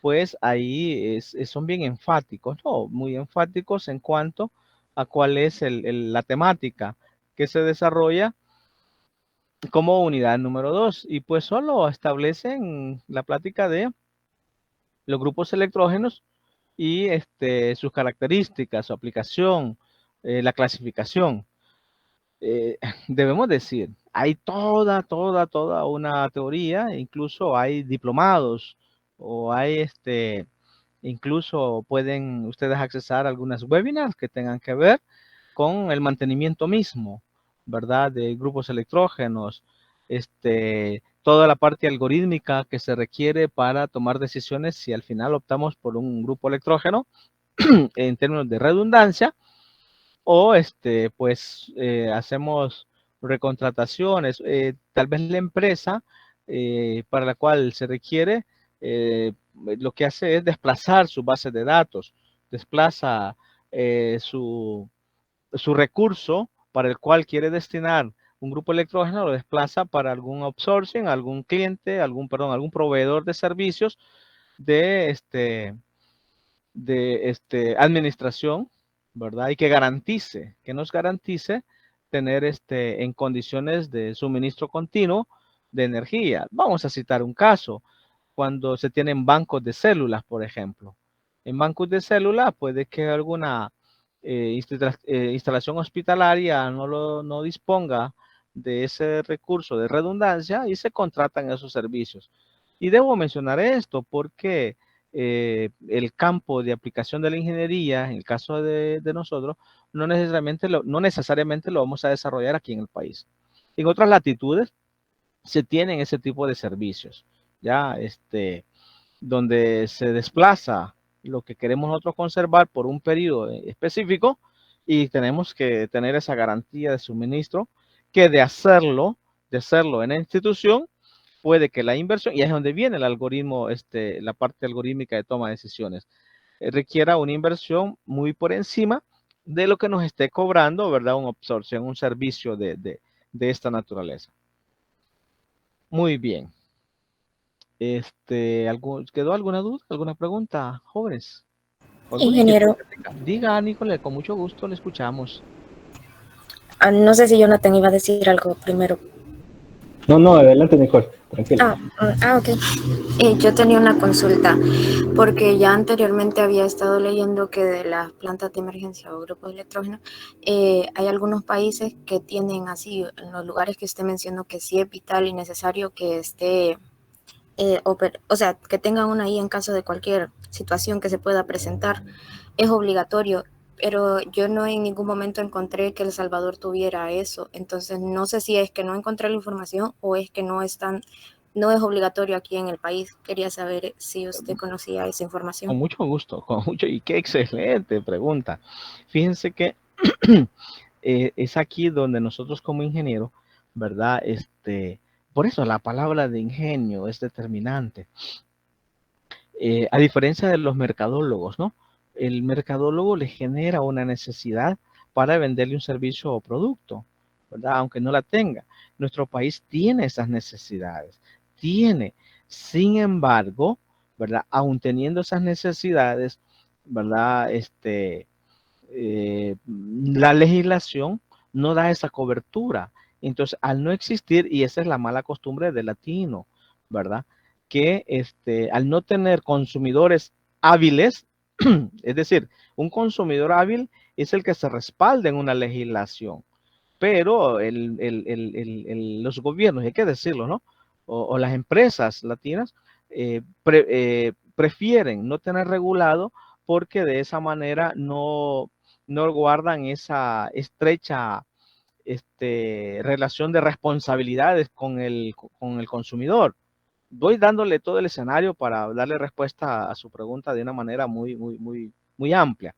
pues ahí son bien enfáticos, ¿no? Muy enfáticos en cuanto a cuál es la temática que se desarrolla como unidad número 2. Y pues solo establecen la plática de los grupos electrógenos y sus características, su aplicación, la clasificación. Debemos decir, hay toda una teoría, incluso hay diplomados o hay incluso pueden ustedes accesar a algunas webinars que tengan que ver con el mantenimiento mismo, ¿verdad? De grupos electrógenos, toda la parte algorítmica que se requiere para tomar decisiones si al final optamos por un grupo electrógeno en términos de redundancia o pues hacemos recontrataciones, tal vez la empresa para la cual se requiere lo que hace es desplazar su base de datos, desplaza su recurso para el cual quiere destinar un grupo electrógeno, lo desplaza para algún outsourcing, algún cliente, algún proveedor de servicios de administración, ¿verdad? Y que nos garantice tener en condiciones de suministro continuo de energía. Vamos a citar un caso, cuando se tienen bancos de células, por ejemplo. En bancos de células puede que alguna instalación hospitalaria no disponga de ese recurso de redundancia y se contratan esos servicios. Y debo mencionar esto porque el campo de aplicación de la ingeniería, en el caso de nosotros, no necesariamente lo vamos a desarrollar aquí en el país. En otras latitudes se tienen ese tipo de servicios, ya donde se desplaza lo que queremos nosotros conservar por un periodo específico y tenemos que tener esa garantía de suministro que de hacerlo en la institución, puede que la inversión, y es donde viene el algoritmo, la parte algorítmica de toma de decisiones, requiera una inversión muy por encima de lo que nos esté cobrando, ¿verdad? Una absorción, un servicio de esta naturaleza. Muy bien. ¿Quedó alguna duda, alguna pregunta, jóvenes? Ingeniero. Diga, Nicole, con mucho gusto le escuchamos. No sé si Jonathan iba a decir algo primero. No, adelante, Nicole, tranquila. Ok. Yo tenía una consulta, porque ya anteriormente había estado leyendo que de las plantas de emergencia o grupos de electrógeno, hay algunos países que tienen así, en los lugares que usted mencionó, que sí es vital y necesario que esté, o sea, que tengan una ahí en caso de cualquier situación que se pueda presentar, es obligatorio. Pero yo no en ningún momento encontré que El Salvador tuviera eso. Entonces, no sé si es que no encontré la información o es que no es obligatorio aquí en el país. Quería saber si usted conocía esa información. Con mucho gusto, y qué excelente pregunta. Fíjense que es aquí donde nosotros como ingeniero, ¿verdad? Por eso la palabra de ingenio es determinante. A diferencia de los mercadólogos, ¿no? El mercadólogo le genera una necesidad para venderle un servicio o producto, ¿verdad? Aunque no la tenga. Nuestro país tiene esas necesidades, sin embargo, ¿verdad? Aún teniendo esas necesidades, ¿verdad? La legislación no da esa cobertura. Entonces, al no existir, y esa es la mala costumbre del latino, ¿verdad? Que al no tener consumidores hábiles, es decir, un consumidor hábil es el que se respalda en una legislación. pero los gobiernos, hay que decirlo, ¿no? O las empresas latinas prefieren no tener regulado porque de esa manera no guardan esa estrecha relación de responsabilidades con el consumidor. Voy dándole todo el escenario para darle respuesta a su pregunta de una manera muy amplia.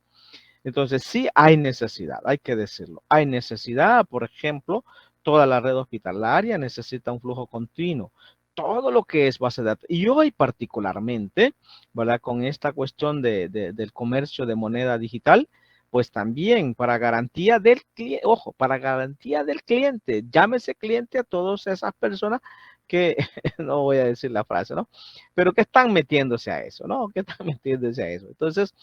Entonces, sí hay necesidad, hay que decirlo. Hay necesidad, por ejemplo, toda la red hospitalaria necesita un flujo continuo. Todo lo que es base de datos. Y hoy particularmente, ¿verdad? Con esta cuestión del comercio de moneda digital, pues también para garantía del cliente, ojo, para garantía del cliente, llámese cliente a todas esas personas que, no voy a decir la frase, ¿no? Pero que están metiéndose a eso, ¿no? Que están metiéndose a eso. Entonces,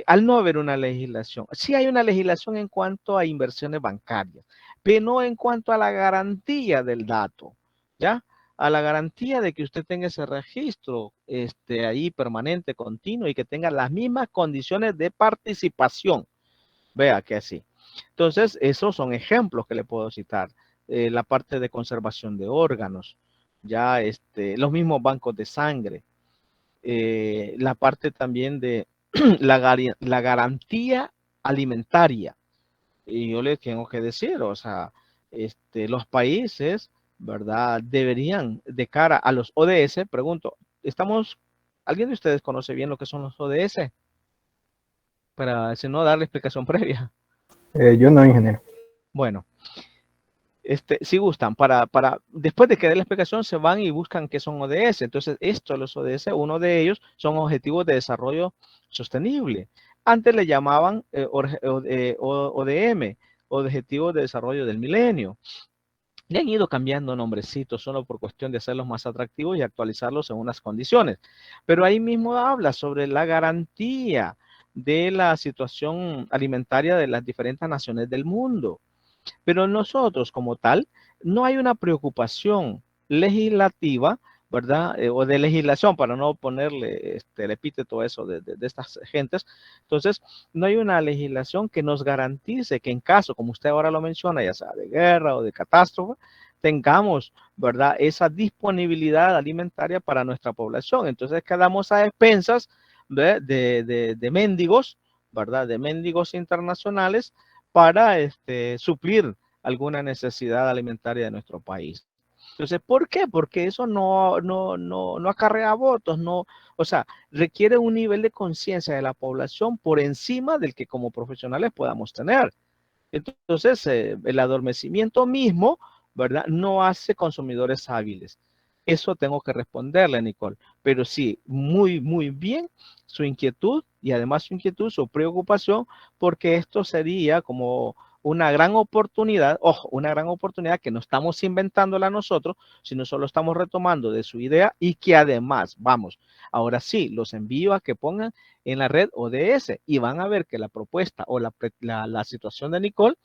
al no haber una legislación, sí hay una legislación en cuanto a inversiones bancarias, pero no en cuanto a la garantía del dato, ¿ya? A la garantía de que usted tenga ese registro ahí permanente, continuo y que tenga las mismas condiciones de participación. Vea que así. Entonces, esos son ejemplos que le puedo citar. La parte de conservación de órganos, ya los mismos bancos de sangre, la parte también de la garantía alimentaria. Y yo les tengo que decir, o sea, los países, ¿verdad? Deberían, de cara a los ODS, pregunto, ¿alguien de ustedes conoce bien lo que son los ODS? Para, si no, darle explicación previa. Yo no, ingeniero. Bueno, si gustan, después de que dé la explicación, se van y buscan qué son ODS. Entonces, los ODS, uno de ellos son Objetivos de Desarrollo Sostenible. Antes le llamaban ODM, Objetivos de Desarrollo del Milenio. Le han ido cambiando nombrecitos solo por cuestión de hacerlos más atractivos y actualizarlos en unas condiciones. Pero ahí mismo habla sobre la garantía de la situación alimentaria de las diferentes naciones del mundo. Pero nosotros como tal, no hay una preocupación legislativa, ¿verdad? O de legislación, para no ponerle el epíteto eso de estas gentes. Entonces, no hay una legislación que nos garantice que en caso, como usted ahora lo menciona, ya sea de guerra o de catástrofe, tengamos, ¿verdad? Esa disponibilidad alimentaria para nuestra población. Entonces, quedamos a expensas de mendigos, ¿verdad? De mendigos internacionales, para suplir alguna necesidad alimentaria de nuestro país. Entonces, ¿por qué? Porque eso no acarrea votos, o sea, requiere un nivel de conciencia de la población por encima del que como profesionales podamos tener. Entonces, el adormecimiento mismo, ¿verdad? No hace consumidores hábiles. Eso tengo que responderle, Nicole. Pero sí, muy bien su inquietud y además su preocupación, porque esto sería como una gran oportunidad, ojo, una gran oportunidad que no estamos inventándola nosotros, sino solo estamos retomando de su idea y que además, vamos, ahora sí, los envío a que pongan en la red ODS y van a ver que la propuesta o la situación de Nicole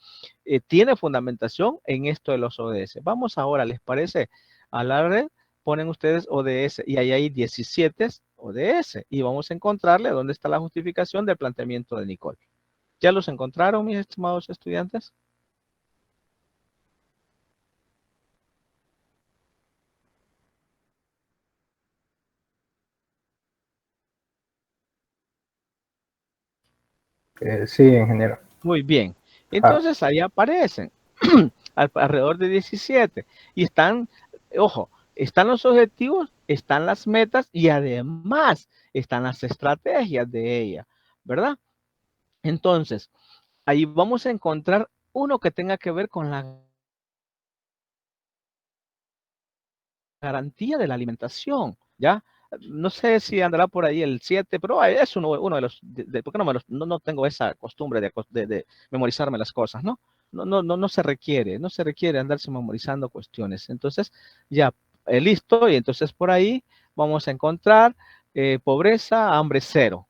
tiene fundamentación en esto de los ODS. Vamos ahora, ¿les parece? A la red ponen ustedes ODS y ahí hay 17 ODS y vamos a encontrarle dónde está la justificación del planteamiento de Nicole. ¿Ya los encontraron, mis estimados estudiantes? Sí, ingeniero. Muy bien. Entonces ahí aparecen alrededor de 17 y están, ojo, están los objetivos, están las metas y además están las estrategias de ella, ¿verdad? Entonces, ahí vamos a encontrar uno que tenga que ver con la garantía de la alimentación, ¿ya? No sé si andará por ahí el 7, pero es uno de los, porque no tengo esa costumbre de memorizarme las cosas, ¿no? No se requiere andarse memorizando cuestiones. Entonces, ya, listo, y entonces por ahí vamos a encontrar pobreza, hambre cero.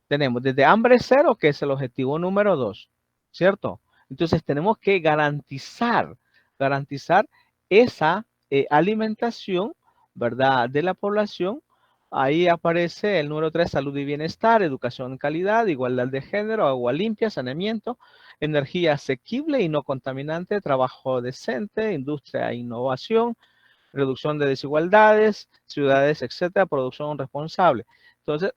Tenemos desde hambre cero, que es el objetivo número 2, ¿cierto? Entonces tenemos que garantizar esa alimentación, ¿verdad? De la población Ahí aparece el número 3, salud y bienestar, educación y calidad, igualdad de género, agua limpia, saneamiento, energía asequible y no contaminante, trabajo decente, industria e innovación, reducción de desigualdades, ciudades, etcétera, producción responsable. Entonces,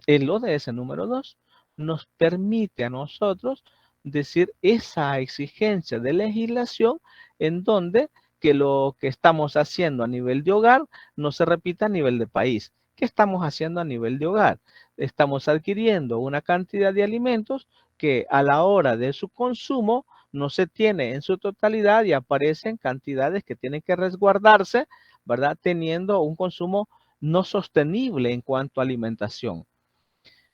el ODS número 2 nos permite a nosotros decir esa exigencia de legislación en donde que lo que estamos haciendo a nivel de hogar no se repita a nivel de país. ¿Qué estamos haciendo a nivel de hogar? Estamos adquiriendo una cantidad de alimentos que a la hora de su consumo no se tiene en su totalidad y aparecen cantidades que tienen que resguardarse, ¿verdad? Teniendo un consumo no sostenible en cuanto a alimentación.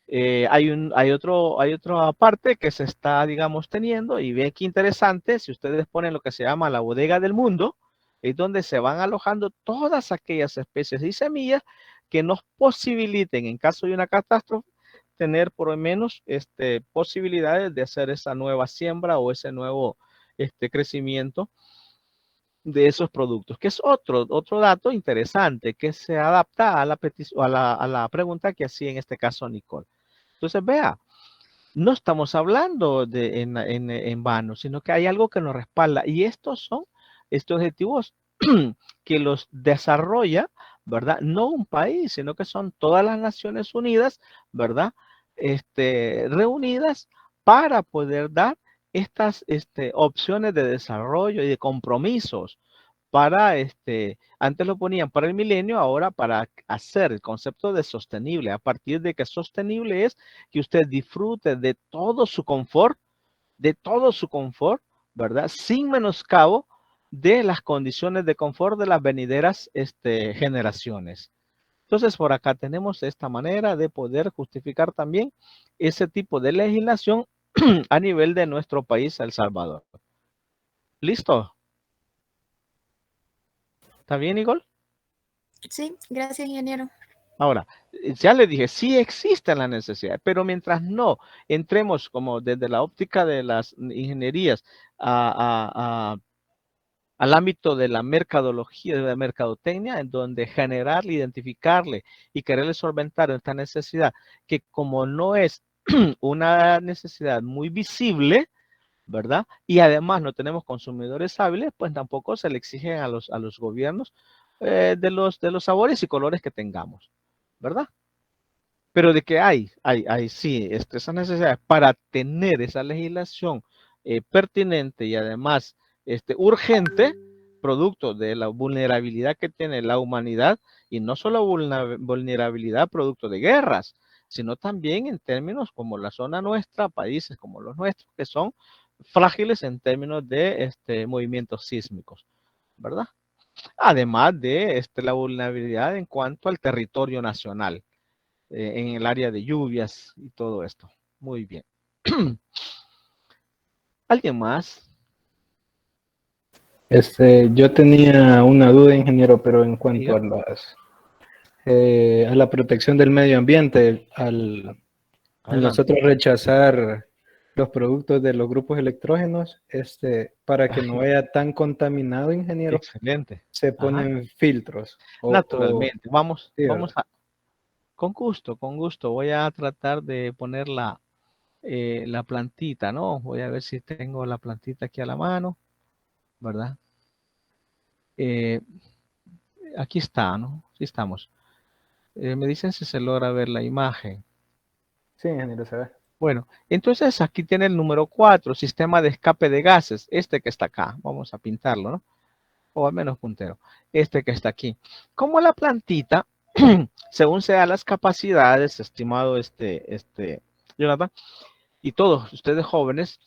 Hay otra parte que se está, digamos, teniendo y ve qué interesante, si ustedes ponen lo que se llama la bodega del mundo, es donde se van alojando todas aquellas especies y semillas que nos posibiliten, en caso de una catástrofe, tener por lo menos posibilidades de hacer esa nueva siembra o ese nuevo crecimiento de esos productos, que es otro dato interesante que se adapta a la pregunta que hacía en este caso Nicole. Entonces, vea, no estamos hablando en vano, sino que hay algo que nos respalda y estos son objetivos que los desarrolla, ¿verdad? No un país, sino que son todas las Naciones Unidas, ¿verdad? Reunidas para poder dar estas opciones de desarrollo y de compromisos para, antes lo ponían para el milenio, ahora para hacer el concepto de sostenible, a partir de que sostenible es que usted disfrute de todo su confort, ¿verdad? Sin menoscabo de las condiciones de confort de las venideras generaciones. Entonces, por acá tenemos esta manera de poder justificar también ese tipo de legislación a nivel de nuestro país, El Salvador. ¿Listo? ¿Está bien, Nicole? Sí, gracias, ingeniero. Ahora, ya le dije, sí existe la necesidad, pero mientras no entremos como desde la óptica de las ingenierías al ámbito de la mercadología, de la mercadotecnia, en donde generarle, identificarle y quererle solventar esta necesidad, que como no es una necesidad muy visible, ¿verdad? Y además no tenemos consumidores hábiles, pues tampoco se le exigen a los gobiernos de los sabores y colores que tengamos, ¿verdad? Pero de que hay sí, esas necesidades para tener esa legislación pertinente y además urgente, producto de la vulnerabilidad que tiene la humanidad, y no solo vulnerabilidad producto de guerras, sino también en términos como la zona nuestra, países como los nuestros, que son frágiles en términos de movimientos sísmicos, ¿verdad? Además de la vulnerabilidad en cuanto al territorio nacional en el área de lluvias y todo esto. Muy bien. ¿Alguien más? Yo tenía una duda, ingeniero, pero en cuanto a la protección del medio ambiente, al nosotros rechazar los productos de los grupos electrógenos, para que no vaya tan contaminado, ingeniero. Excelente. Se ponen filtros. Naturalmente. Vamos ¿verdad? con gusto, voy a tratar de poner la plantita, ¿no? Voy a ver si tengo la plantita aquí a la mano, ¿verdad? Aquí está, ¿no? Sí estamos. Me dicen si se logra ver la imagen. Sí, ingeniero, se ve. Bueno, entonces aquí tiene el número 4, sistema de escape de gases, que está acá. Vamos a pintarlo, ¿no? O al menos puntero. Que está aquí. Como la plantita, según sean las capacidades, estimado Jonathan, y todos ustedes jóvenes,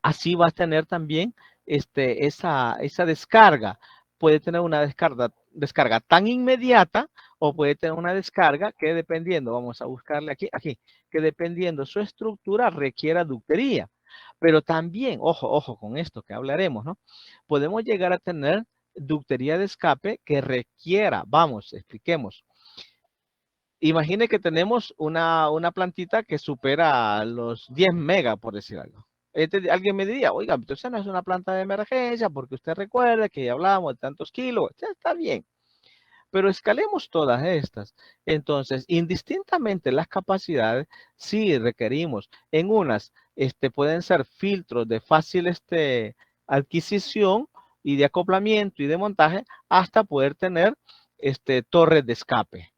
así va a tener también esa descarga. Puede tener una descarga tan inmediata o puede tener una descarga que dependiendo, vamos a buscarle aquí, que dependiendo su estructura requiera ductería. Pero también, ojo con esto que hablaremos, ¿no? Podemos llegar a tener ductería de escape que requiera, vamos, expliquemos. Imagine que tenemos una plantita que supera los 10 megas, por decir algo. Alguien me diría, oiga, entonces no es una planta de emergencia porque usted recuerda que ya hablábamos de tantos kilos. Está bien. pero escalemos todas estas. Entonces, indistintamente las capacidades, sí requerimos. En unas pueden ser filtros de fácil adquisición y de acoplamiento y de montaje, hasta poder tener torres de escape.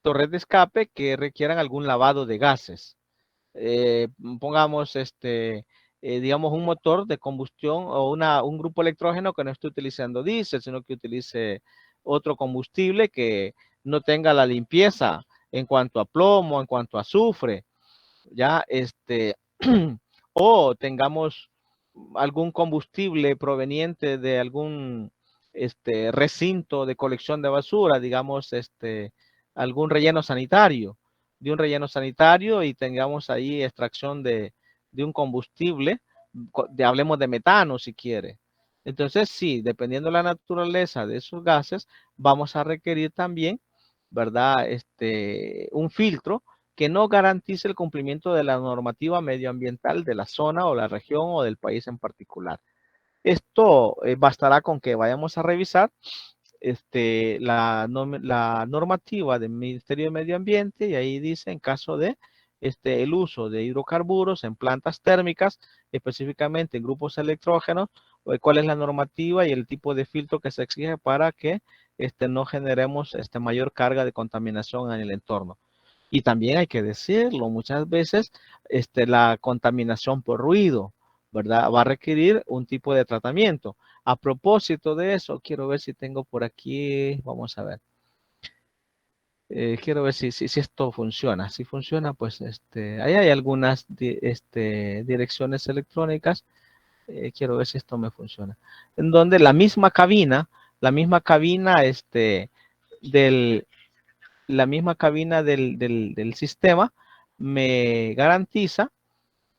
Torres de escape que requieran algún lavado de gases. Pongamos digamos un motor de combustión o un grupo electrógeno que no esté utilizando diésel, sino que utilice otro combustible que no tenga la limpieza en cuanto a plomo, en cuanto a azufre, ya o tengamos algún combustible proveniente de algún recinto de colección de basura, digamos algún relleno sanitario, de un relleno sanitario, y tengamos ahí extracción de un combustible, hablemos de metano si quiere. Entonces sí, dependiendo de la naturaleza de esos gases, vamos a requerir también, ¿verdad? Un filtro que no garantice el cumplimiento de la normativa medioambiental de la zona o la región o del país en particular. Esto bastará con que vayamos a revisar la normativa del Ministerio de Medio Ambiente, y ahí dice en caso de el uso de hidrocarburos en plantas térmicas, específicamente en grupos electrógenos, cuál es la normativa y el tipo de filtro que se exige para que no generemos mayor carga de contaminación en el entorno. Y también hay que decirlo, muchas veces la contaminación por ruido, ¿verdad? Va a requerir un tipo de tratamiento. A propósito de eso, quiero ver si tengo por aquí, vamos a ver. Quiero ver si esto funciona. Si funciona, pues ahí hay algunas direcciones electrónicas. Quiero ver si esto me funciona. En donde la misma cabina del sistema me garantiza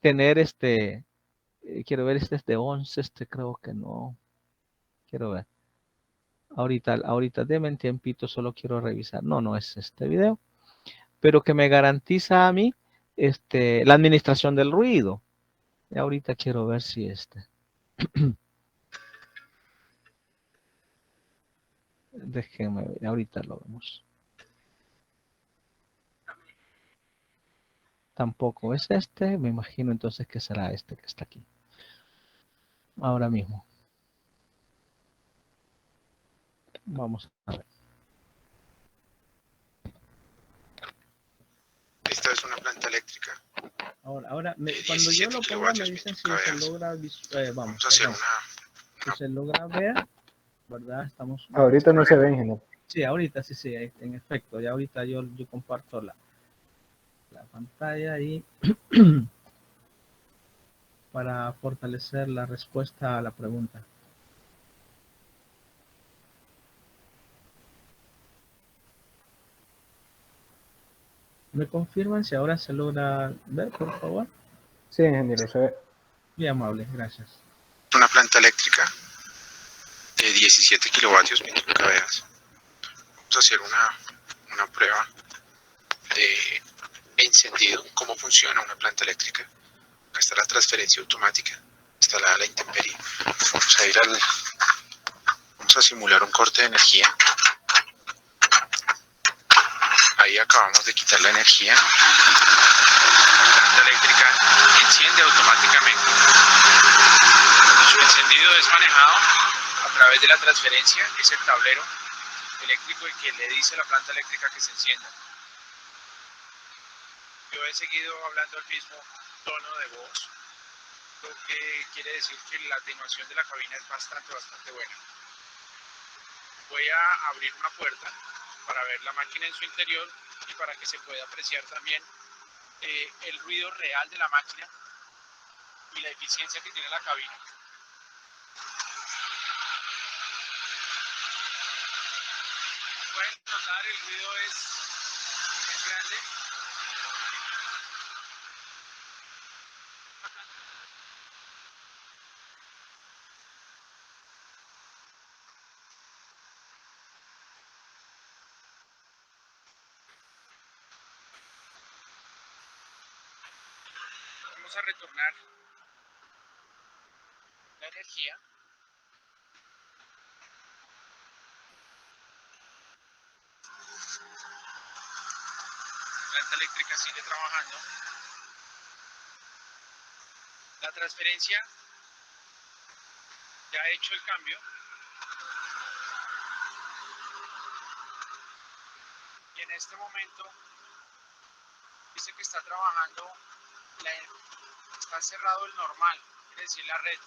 tener quiero ver, este es de 11, creo que no. Quiero ver. Ahorita, denme un tiempito, solo quiero revisar. No es este video. Pero que me garantiza a mí la administración del ruido. Y ahorita quiero ver si déjenme ver, ahorita lo vemos. Tampoco es me imagino entonces que será que está aquí. Ahora mismo. Vamos a ver. Esta es una planta eléctrica. Ahora cuando yo lo ponga me dicen si se logra, vamos a hacer si se logra ver, ¿verdad? Estamos. Ahorita no se ve, ingeniero. Sí, ahorita sí, en efecto. Ya ahorita yo comparto la pantalla ahí para fortalecer la respuesta a la pregunta. ¿Me confirman si ahora se logra ver, por favor? Sí, ingeniero, se ve. Muy amable, gracias. Una planta eléctrica de 17 kilovatios, 21 kVA. Vamos a hacer una prueba de encendido, cómo funciona una planta eléctrica. Acá está la transferencia automática, está la intemperie. Vamos a simular un corte de energía. Ahí acabamos de quitar la energía. La planta eléctrica enciende automáticamente. Su encendido es manejado a través de la transferencia, que es el tablero eléctrico y que le dice a la planta eléctrica que se encienda. Yo he seguido hablando el mismo tono de voz, lo que quiere decir que la atenuación de la cabina es bastante buena. Voy a abrir una puerta para ver la máquina en su interior y para que se pueda apreciar también el ruido real de la máquina y la eficiencia que tiene la cabina. Pueden notar, el ruido es grande. Vamos a retornar la energía. eléctrica sigue trabajando. La transferencia ya ha hecho el cambio. Y en este momento dice que está trabajando, está cerrado el normal, quiere decir la red.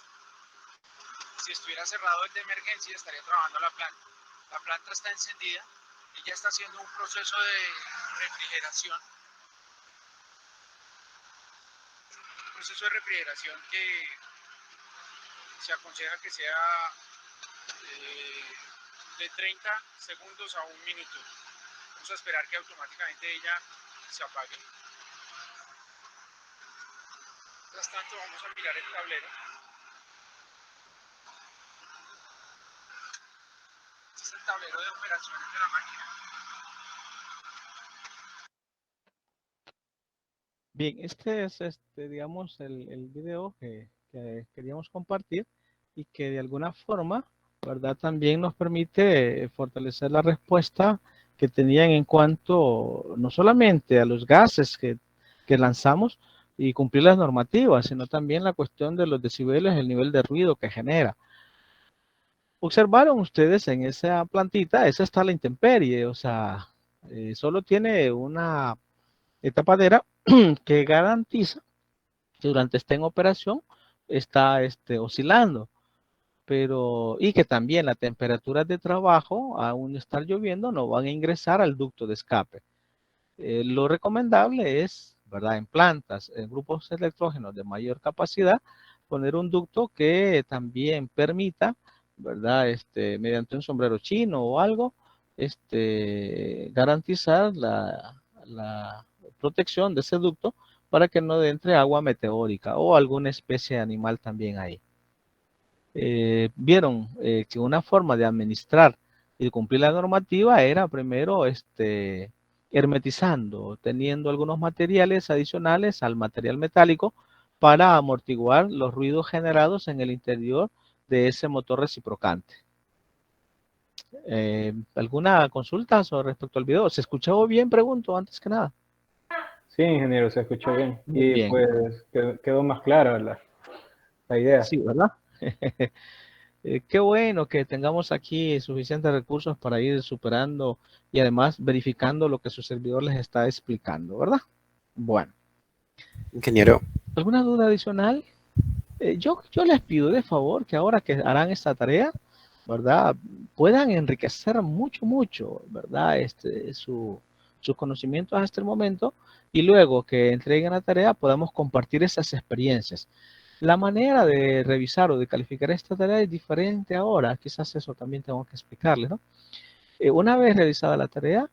Si estuviera cerrado el de emergencia, estaría trabajando la planta. La planta está encendida y ya está haciendo un proceso de refrigeración. Un proceso de refrigeración que se aconseja que sea de 30 segundos a 1 minuto. Vamos a esperar que automáticamente ella se apague. Mientras tanto, vamos a mirar el tablero. Este es el tablero de operaciones de la máquina. Bien, este es, digamos, el video que queríamos compartir y que de alguna forma, ¿verdad? También nos permite fortalecer la respuesta que tenían en cuanto no solamente a los gases que lanzamos y cumplir las normativas, sino también la cuestión de los decibeles, el nivel de ruido que genera. Observaron ustedes en esa plantita, esa está la intemperie, o sea, solo tiene una tapadera que garantiza que durante esta en operación está oscilando, pero y que también las temperaturas de trabajo, aún estar lloviendo, no van a ingresar al ducto de escape. Lo recomendable es, ¿verdad? En plantas, en grupos electrógenos de mayor capacidad, poner un ducto que también permita, ¿verdad? Mediante un sombrero chino o algo, garantizar la protección de ese ducto para que no entre agua meteórica o alguna especie de animal también ahí. Vieron que una forma de administrar y de cumplir la normativa era primero hermetizando, teniendo algunos materiales adicionales al material metálico para amortiguar los ruidos generados en el interior de ese motor reciprocante. ¿Alguna consulta sobre respecto al video? ¿Se escuchó bien? Pregunto antes que nada. Sí, ingeniero, se escuchó bien. Muy Y bien. pues quedó más clara la idea. Sí, ¿verdad? Qué bueno que tengamos aquí suficientes recursos para ir superando y además verificando lo que su servidor les está explicando, ¿verdad? Bueno. Ingeniero. ¿Alguna duda adicional? Yo les pido de favor que ahora que harán esta tarea, ¿verdad? Puedan enriquecer mucho, ¿verdad? Sus conocimientos hasta el momento y luego que entreguen la tarea podamos compartir esas experiencias. La manera de revisar o de calificar esta tarea es diferente ahora, quizás eso también tengo que explicarles, ¿no? Una vez realizada la tarea,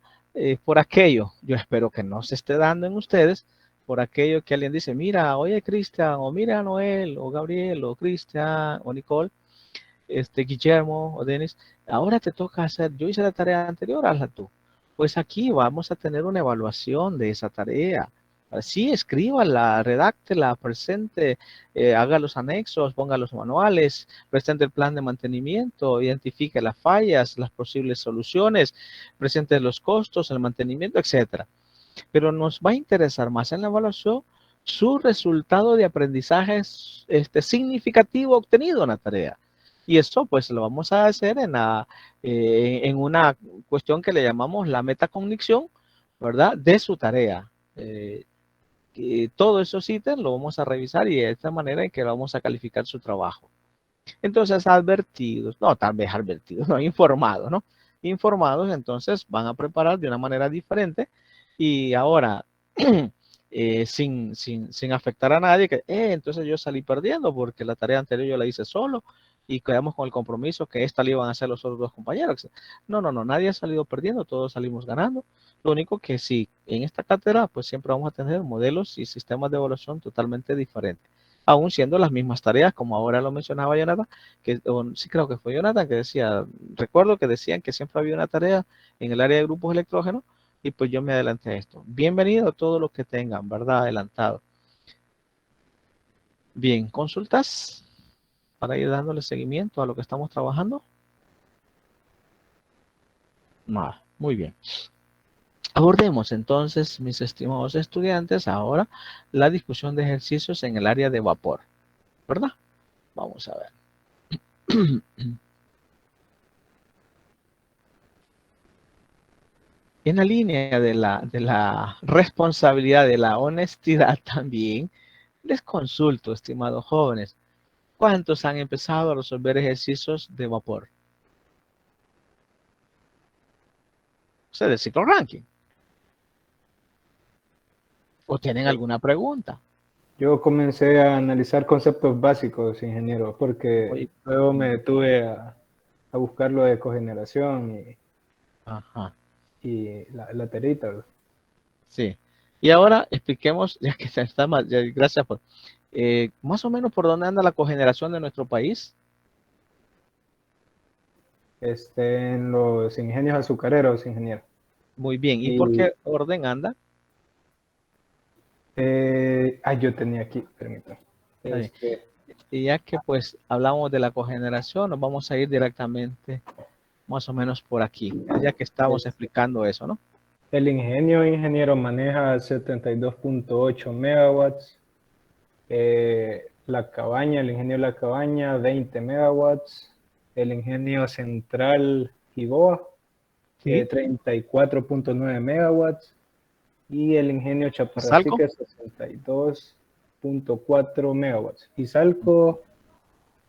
por aquello, yo espero que no se esté dando en ustedes, por aquello que alguien dice, mira, oye Cristian, o mira Noel, o Gabriel, o Cristian, o Nicole, Guillermo, o Denis, ahora te toca hacer, yo hice la tarea anterior, hazla tú. Pues aquí vamos a tener una evaluación de esa tarea. Sí, escríbala, redáctela, presente, haga los anexos, ponga los manuales, presente el plan de mantenimiento, identifique las fallas, las posibles soluciones, presente los costos, el mantenimiento, etcétera. Pero nos va a interesar más en la evaluación su resultado de aprendizaje significativo obtenido en la tarea. Y esto pues lo vamos a hacer en una cuestión que le llamamos la metacognición, ¿verdad? De su tarea. Todos esos ítems lo vamos a revisar y de esta manera en que vamos a calificar su trabajo. Entonces, advertidos, no, tal vez advertidos, no, informados, ¿no? Informados, entonces van a preparar de una manera diferente y ahora, sin afectar a nadie, que entonces yo salí perdiendo porque la tarea anterior yo la hice solo y quedamos con el compromiso que esta la iban a hacer los otros dos compañeros. No, nadie ha salido perdiendo, todos salimos ganando. Lo único que sí, en esta cátedra, pues siempre vamos a tener modelos y sistemas de evaluación totalmente diferentes, aún siendo las mismas tareas, como ahora lo mencionaba Jonathan, sí creo que fue Jonathan que decía, recuerdo que decían que siempre había una tarea en el área de grupos electrógenos, y pues yo me adelanté a esto. Bienvenido a todos los que tengan, ¿verdad? Adelantado. Bien, ¿consultas para ir dándole seguimiento a lo que estamos trabajando? Nada, muy bien. Abordemos entonces, mis estimados estudiantes, ahora la discusión de ejercicios en el área de vapor, ¿verdad? Vamos a ver. En la línea de la responsabilidad, de la honestidad también, les consulto, estimados jóvenes, ¿cuántos han empezado a resolver ejercicios de vapor? O sea, del ciclo ranking. ¿O tienen alguna pregunta? Yo comencé a analizar conceptos básicos, ingeniero, porque luego me detuve a buscar lo de cogeneración y la terita. Sí. Y ahora expliquemos, ya que está más, gracias por, más o menos por dónde anda la cogeneración de nuestro país. En los ingenios azucareros, ingeniero. Muy bien. ¿Y por qué orden anda? Yo tenía aquí, permítame. Y ya que pues hablamos de la cogeneración, nos vamos a ir directamente más o menos por aquí, ya que estamos explicando eso, ¿no? El ingeniero maneja 72.8 megawatts. La cabaña, el ingenio La Cabaña, 20 megawatts. El ingenio central Giboa, 34.9 megawatts. Y el ingenio Chaparrasique, 62.4 megawatts. Y Salco,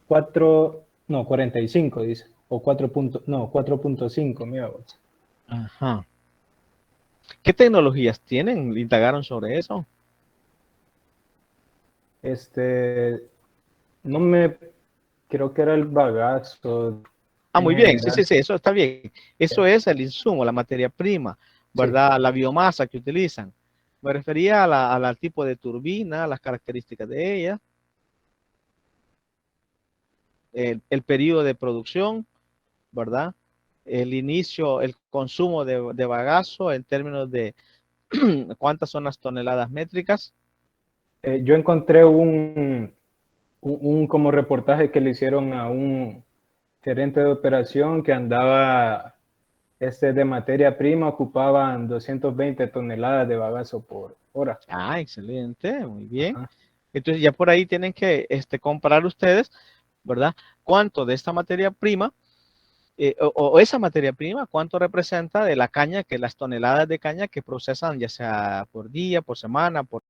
45 dice, o 4.5 megawatts. Ajá. ¿Qué tecnologías tienen? ¿Indagaron sobre eso? No me, creo que era el bagazo. Muy bien, sí, eso está bien. Eso es el insumo, la materia prima, ¿verdad? La biomasa que utilizan. Me refería al tipo de turbina, las características de ella, el periodo de producción, ¿verdad? El inicio, el consumo de bagazo en términos de cuántas son las toneladas métricas. Yo encontré un como reportaje que le hicieron a un gerente de operación que andaba de materia prima, ocupaban 220 toneladas de bagazo por hora. Excelente, muy bien. Entonces ya por ahí tienen que comparar ustedes, ¿verdad? ¿Cuánto de esta materia prima o esa materia prima, cuánto representa de la caña, que las toneladas de caña que procesan, ya sea por día, por semana, por